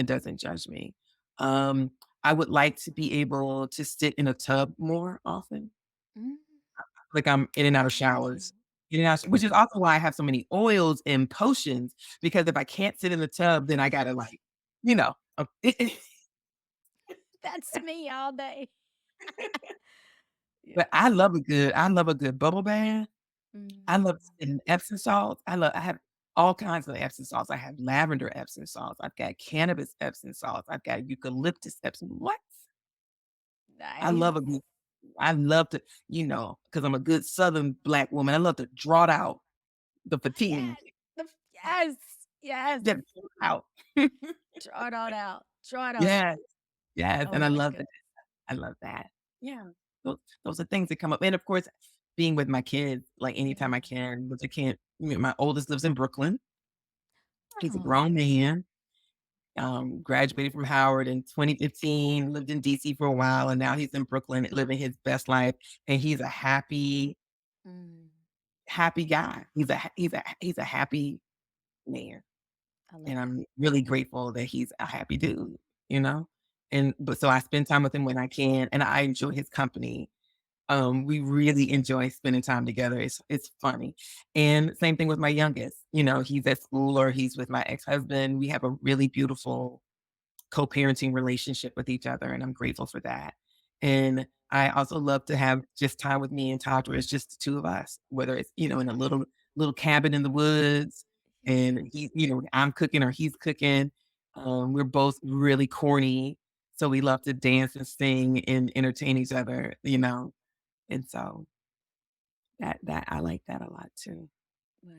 doesn't judge me. Um, I would like to be able to sit in a tub more often. Mm. Like, I'm in and out of Really? showers, which is also why I have so many oils and potions, because if I can't sit in the tub, then I gotta, like, it That's me all day. Yeah. but I love a good bubble bath. I love Mm. sitting Epsom salts. I have all kinds of Epsom salts. I have lavender Epsom salts. I've got cannabis Epsom salts. I've got eucalyptus Epsom what? I love a Nice. good I love to, because I'm a good Southern Black woman, I love to draw it out, the fatigue. Yes. Yes. Yes. Get it out. Draw it all out. Draw it all out. Yes, yes, and Oh I my love that. goodness. I love that. Yeah. Those are things that come up, and of course, being with my kids, like, anytime Yeah. I can, but I can't my oldest lives in Brooklyn. He's a Oh. grown man, graduated from Howard in 2015, lived in DC for a while, and now he's in Brooklyn living his best life, and he's a happy, Mm. happy guy. He's a happy man, I love and that. I'm really grateful that he's a happy dude, you know? But so I spend time with him when I can, and I enjoy his company. We really enjoy spending time together. It's funny. And same thing with my youngest. He's at school or he's with my ex-husband. We have a really beautiful co-parenting relationship with each other, and I'm grateful for that. And I also love to have just time with me and Todd where it's just the two of us, whether it's, in a little cabin in the woods and I'm cooking or he's cooking. We're both really corny. So we love to dance and sing and entertain each other. And so that I like that a lot too. Wow.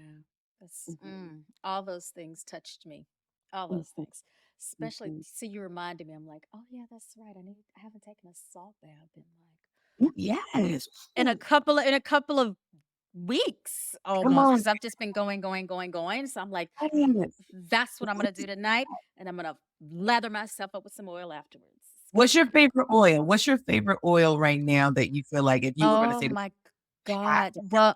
That's Mhm, all those things touched me. All those mhm, things. Especially mhm. see you reminded me. I'm like, oh yeah, that's right. I haven't taken a salt bath in like Ooh, yes. Ooh, in a couple of weeks come almost on, because I've just been going, going, going, going. So I'm like, yes. that's what I'm gonna do tonight. And I'm gonna lather myself up with some oil afterwards. It's gonna What's be your favorite oil? What's your favorite oil right now that you feel like if you were gonna oh say my have God. to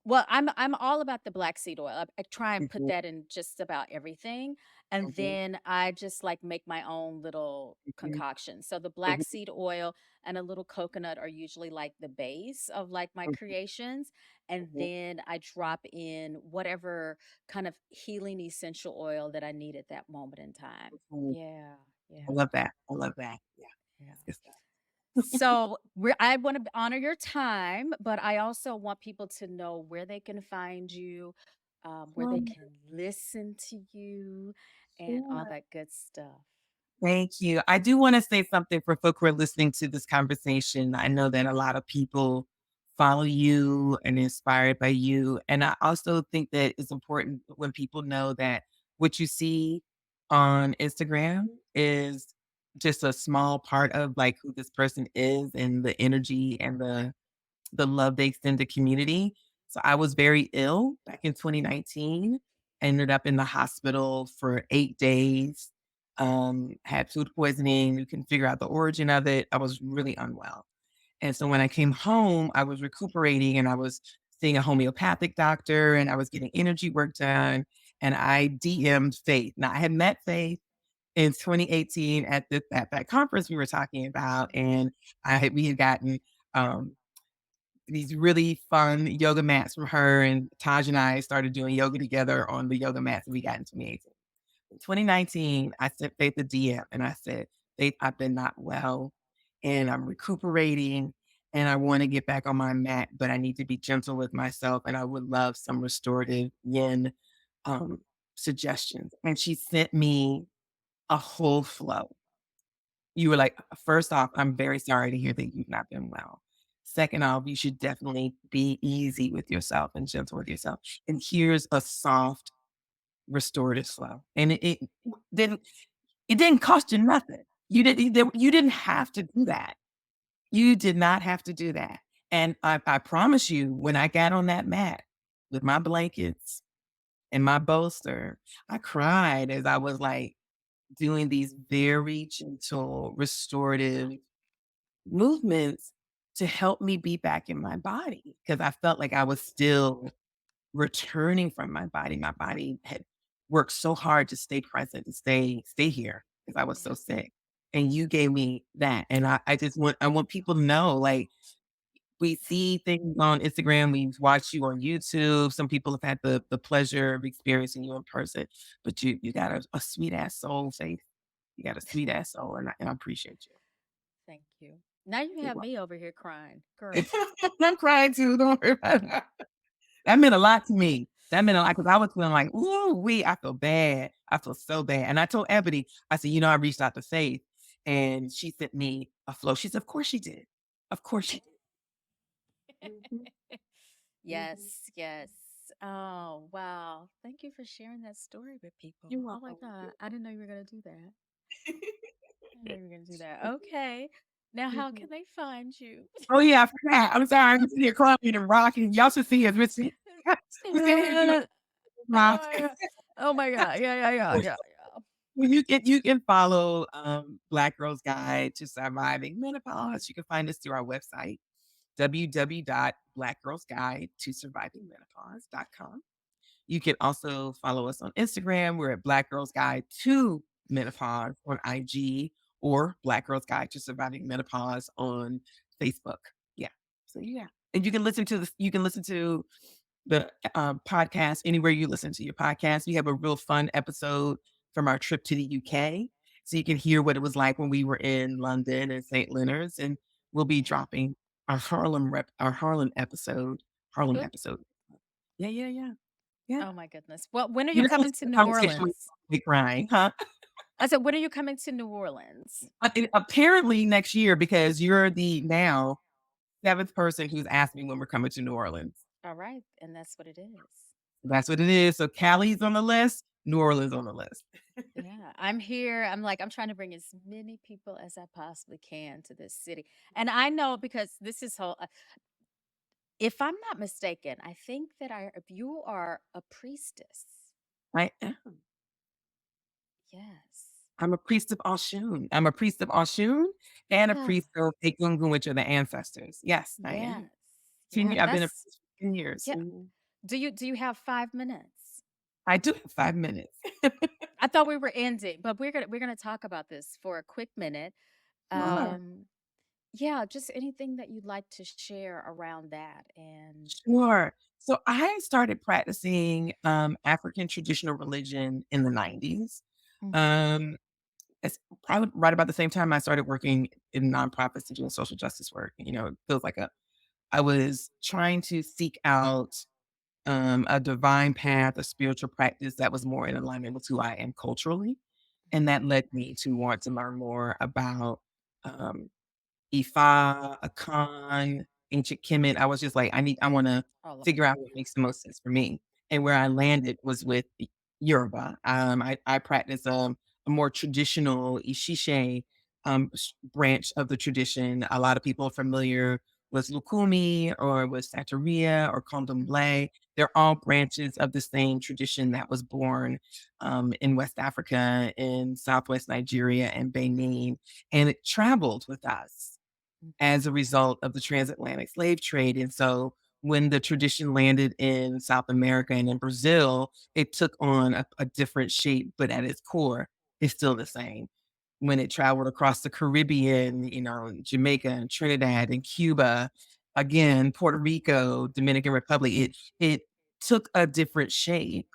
Well, I'm all about the black seed oil. I try and put have that in just about everything. and Mhm, then I just, like, make my own little mhm, concoction. So the black mhm, seed oil and a little coconut are usually, like, the base of, like, my mhm, creations, and mhm, then I drop in whatever kind of healing essential oil that I need at that moment in time. mhm. Yeah, I yeah, love that. I love that. Yeah, yeah. that's good stuff. So I want to honor your time, but I also want people to know where they can find you, where they Um, can listen to you, and all sure. that good stuff. Thank you. I do wanna say something for folk who are listening to this conversation. I know that a lot of people follow you and inspired by you, and I also think that it's important when people know that what you see on Instagram is just a small part of, like, who this person is and the energy and the love they extend to community. So I was very ill back in 2019. I ended up in the hospital for 8 days, had food poisoning. You can figure out the origin of it. I was really unwell. And so when I came home, I was recuperating and I was seeing a homeopathic doctor and I was getting energy work done. And I DM'd Faith. Now I had met Faith in 2018 at that conference we were talking about, and we had gotten um, these really fun yoga mats from her, and Taj and I started doing yoga together on the yoga mats that we got in 2018. In 2019, I sent Faith a DM and I said, "Faith, I've been not well and I'm recuperating and I want to get back on my mat, but I need to be gentle with myself and I would love some restorative yin um, suggestions." And she sent me a whole flow. You were like, "First off, I'm very sorry to hear that you've not been well. Second off, you should definitely be easy with yourself and gentle with yourself. And here's a soft restorative flow." And didn't it didn't cost you nothing. You didn't have to do that. You did not have to do that. And I promise you, when I got on that mat with my blankets and my bolster, I cried as I was, like, doing these very gentle restorative movements to help me be back in my body because I felt like I was still returning from my body. My body had worked so hard to stay present and stay here because I was Yeah. so sick. And you gave me that. And I want people to know, like, we see things on Instagram, we watch you on YouTube. Some people have had the pleasure of experiencing you in person, but you got a sweet ass soul, Faith. You got a sweet ass soul, and I appreciate you. Thank you. Now you You're have welcome. me over here crying, girl. I'm crying too, don't worry about it. That meant a lot to me. That meant a lot because I was feeling like, "Ooh wee, I feel bad. I feel so bad." And I told Ebony, I said, "I reached out to Faith, and she sent me a flow." She said, "Of course she did. Of course she did." Mhm, mhm. Yes, yes. Oh, wow. Thank you for sharing that story with people. You're Oh my welcome. God. I didn't know you were going to do that. You're I didn't know you were going to do that. Okay. Now, how mhm. can they find you? Oh, yeah, I forgot. I'm sorry. I'm sitting here crying and rocking. Y'all should see us. We're sitting here doing Oh rock. my God. Oh my God. Yeah, yeah, yeah, yeah, yeah. Well, you can follow, Black Girl's Guide to Surviving Menopause. You can find us through our website, www.blackgirlsguidetosurvivingmenopause.com. You can also follow us on Instagram. We're at Black Girls Guide to Menopause on IG or Black Girls Guide to Surviving Menopause on Facebook. Yeah. So yeah. And you can listen to the podcast anywhere you listen to your podcast. We have a real fun episode from our trip to the UK. So you can hear what it was like when we were in London and St. Leonard's. And we'll be Yeah. dropping our Harlem episode. Harlem Ooh. episode. Yeah, yeah, yeah. Yeah. Oh my goodness. Well, when are You you know, coming it's to a New conversation we Orleans? make crying, huh? I said, when are you coming to New Orleans? Apparently next year because you're the now 7th person who's asked me when we're coming to New Orleans. All right. And that's what it is. That's what it is. So Cali's on the list, New Orleans on the list. Yeah, I'm here. I'm trying to bring as many people as I possibly can to this city. And I know because this is whole if I'm not mistaken, I think that if you are a priestess. I am. Yes. I'm a priest of Oshun. I'm a priest of Oshun and a Ah, priest of Egungun, which are the ancestors. Yes, I yes. am. Yeah, I've been a that's priest for 10 years. yeah. Mhm. Do you have 5 minutes? I do have 5 minutes. I thought we were ending, but we're gonna talk about this for a quick minute. Sure. Um, yeah, just anything that you'd like to share around that and Sure. So I started practicing, African traditional religion in the '90s. Mhm. Um, it's probably right about the same time I started working in nonprofits and doing social justice work. It feels like I was trying to seek out, a divine path, a spiritual practice that was more in alignment with who I am culturally, and Mhm. that led me to want to learn more about, um Ifa, Akan, ancient Kemet. I was just like, I wanna All of figure it. out what makes the most sense for me. And where I landed was with Yoruba. I practice, a more traditional Ishishe, branch of the tradition. A lot of people are familiar with Lukumi or with Santeria or Mhm. Candomblé. They're all branches of the same tradition that was born, in West Africa, in Southwest Nigeria, and Benin, and it traveled with us Mhm. as a result of the transatlantic slave trade. And so when the tradition landed in South America and in Brazil, it took on a different shape, but at its core, it's still the same. When it traveled across the Caribbean, Jamaica and Trinidad and Cuba, again, Puerto Rico, Dominican Republic, it took a different shape,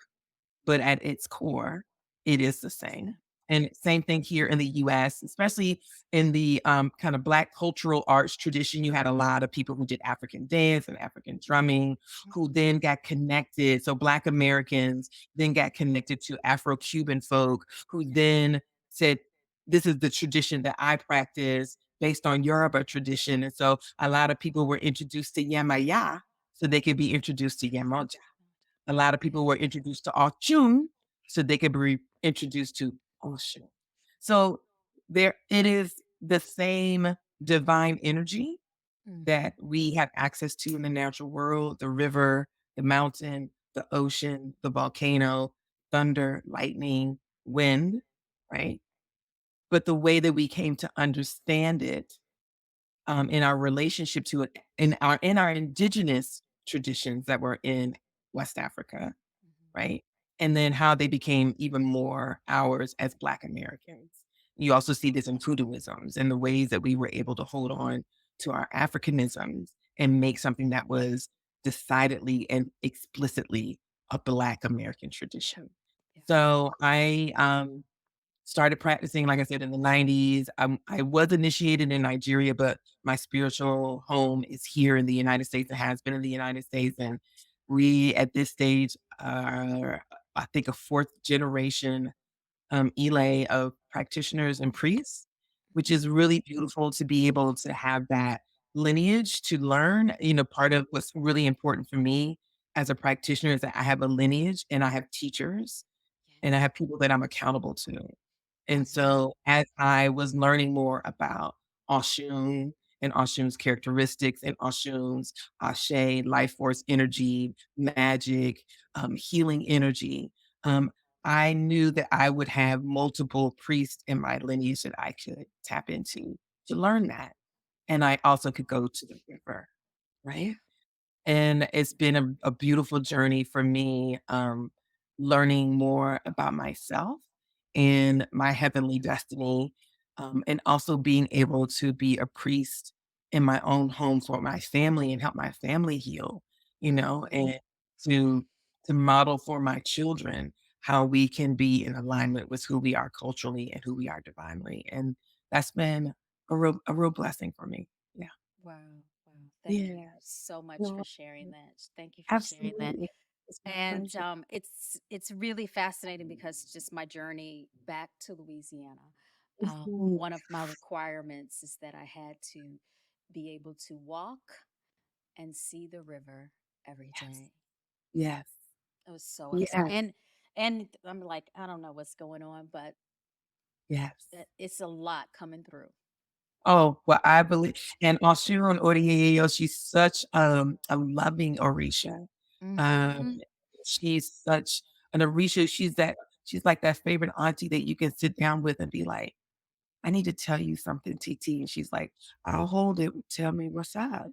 but at its core, it is the same. Same. And same thing here in the US, especially in the, kind of Black cultural arts tradition. You had a lot of people who did African dance and African drumming who Mhm. then got connected. So Black Americans then got connected to Afro-Cuban folk who then said, "This is the tradition that I practice based on Yoruba tradition." And so a lot of people were introduced to Yamaya so they could be introduced to Yemoja. A lot of people were introduced to Ochun so they could be introduced to Oshun. So there it is the same divine energy Mhm. that we have access to in the natural world, the river, the mountain, the ocean, the volcano, thunder, lightning, wind, right? But the way that we came to understand it, in our relationship to it, in our indigenous traditions that were in West Africa, Mhm. right? And then how they became even more ours as Black Americans. You also see this in Kuduisms and the ways that we were able to hold on to our Africanisms and make something that was decidedly and explicitly a Black American Yeah. tradition. Yeah. So I started practicing, like I said, in the '90s. I was initiated in Nigeria, but my spiritual home is here in the United States and has been in the United States. And we, at this stage, are, I think, a fourth generation elay of practitioners and priests, which Mhm. is really beautiful to be able to have that lineage to learn. Part of what's really important for me as a practitioner is that I have a lineage and I have teachers and I Yes. have people that I'm accountable to. And Mhm. so as I was learning more about Oshun and Oshun's characteristics and Oshun's Ashe, life force energy, magic, healing energy, I knew that I would have multiple priests in my lineage that I could tap into to learn that. And I also could go to the river, Yeah. right? And it's been a beautiful journey for me, learning more about myself and my heavenly destiny, and also being able to be a priest in my own home for my family and help my family heal, Mhm. and to to model for my children how we can be in alignment with who we are culturally and who we are divinely. And that's been a real blessing for me. Yeah. Wow. Wow. Thank you Yeah. so much for No, sharing that. Thank you for sharing that. absolutely. It's my And pleasure. it's really fascinating because just my journey back to Louisiana. Mhm. One of my requirements is that I had to be able to walk and see the river every Yes. day. Yes. It was so upset. Yes. And I'm like, I don't know what's going on, but Yes. it's a lot coming through. Oh, well, I believe and Oshun Odiyeye, she's such, a loving Orisha. Um, Hmm. she's such an Orisha, she's like that favorite auntie that you can sit down with and be like, "I need to tell you something, TT," and she's like, "I'll hold it. Tell me what's up."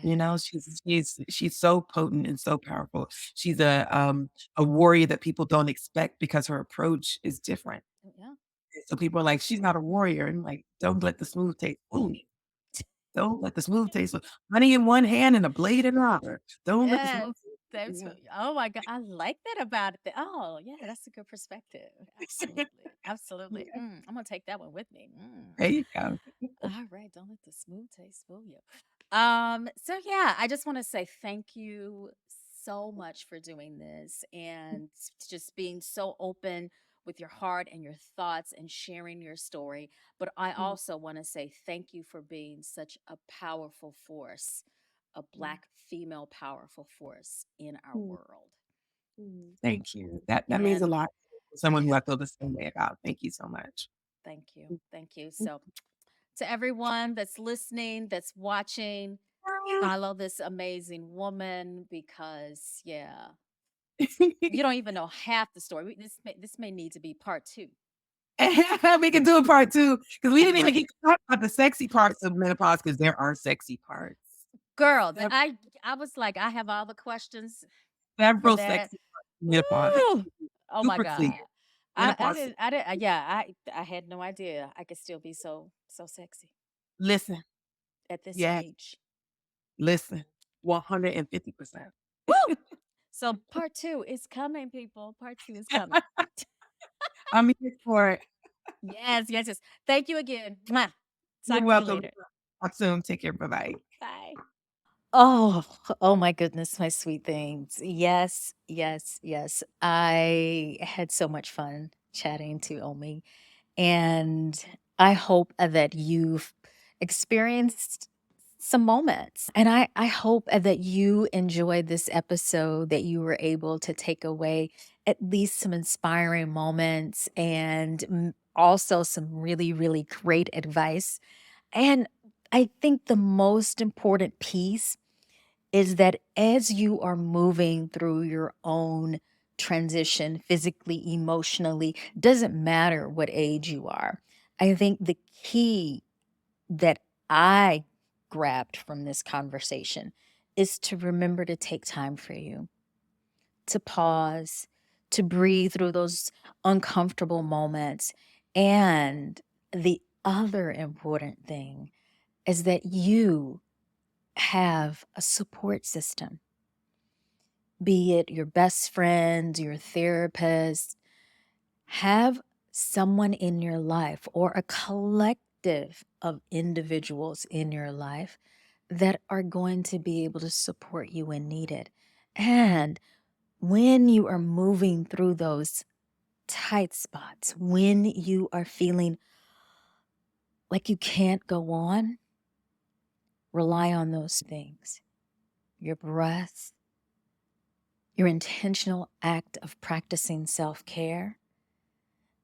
You Yeah. know, she's so potent and so powerful. She's a warrior that people don't expect because her approach is different. Yeah. So people are like, "She's not a warrior." And I'm like, "Don't let the smooth taste fool you. Don't let the smooth taste fool honey in one hand and a blade in the other. Don't let the Yes, smooth." that's Yeah. what oh my god, I like that about it. Oh, yeah, that's a good perspective. Absolutely, absolutely. Yeah, I'm gonna take that one with me. there you go. All right, don't let the smooth taste fool you. So yeah, I just want to say thank you so much for doing this and just being so open with your heart and your thoughts and sharing your story. But I Mm, also want to say thank you for being such a powerful force, a mm, black female powerful force in our mm, world. Thank you. That means a And lot to someone who yeah, I feel the same way about. Thank you so much. thank you. Thank you. So to everyone that's listening, that's watching, follow this amazing woman because yeah, you don't even know half the story. This may need to be part 2. We can do a part 2 because we didn't even Right. get to talk about the sexy parts of menopause because there are sexy parts. Girl, Sev I was like, I have all the questions for several that. sexy parts of menopause. It Woo! should be Oh my super clear. god. Menopause I didn't yeah, I had no idea I could still be so sexy listen, at this yes, age. listen, 150%. Woo! So part 2 is coming, people. Part 2 is coming. I'm here for it. Yes, yes, yes. Thank you again. Mwah. You're Talk to you welcome. later. Talk soon. Take care. Bye-bye. Bye. Oh, oh my goodness, my sweet things. Yes, yes, yes. I had so much fun chatting to Omi, and I hope that you've experienced some moments. And I hope that you enjoyed this episode, that you were able to take away at least some inspiring moments and also some really, really great advice. And I think the most important piece is that as you are moving through your own transition physically, emotionally, doesn't matter what age you are. I think the key that I grabbed from this conversation is to remember to take time for you, to pause, to breathe through those uncomfortable moments. And the other important thing is that you have a support system, be it your best friend, your therapist, have someone in your life or a collective of individuals in your life that are going to be able to support you when needed. And when you are moving through those tight spots, when you are feeling like you can't go on, rely on those things: your breath, your intentional act of practicing self care,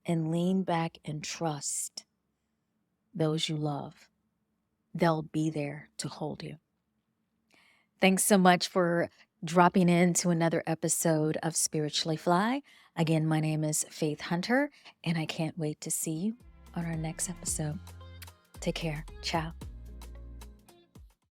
and lean back and trust those you love. They'll be there to hold you. Thanks so much for dropping into another episode of Spiritually Fly. Again, my name is Faith Hunter, and I can't wait to see you on our next episode. Take care. Ciao.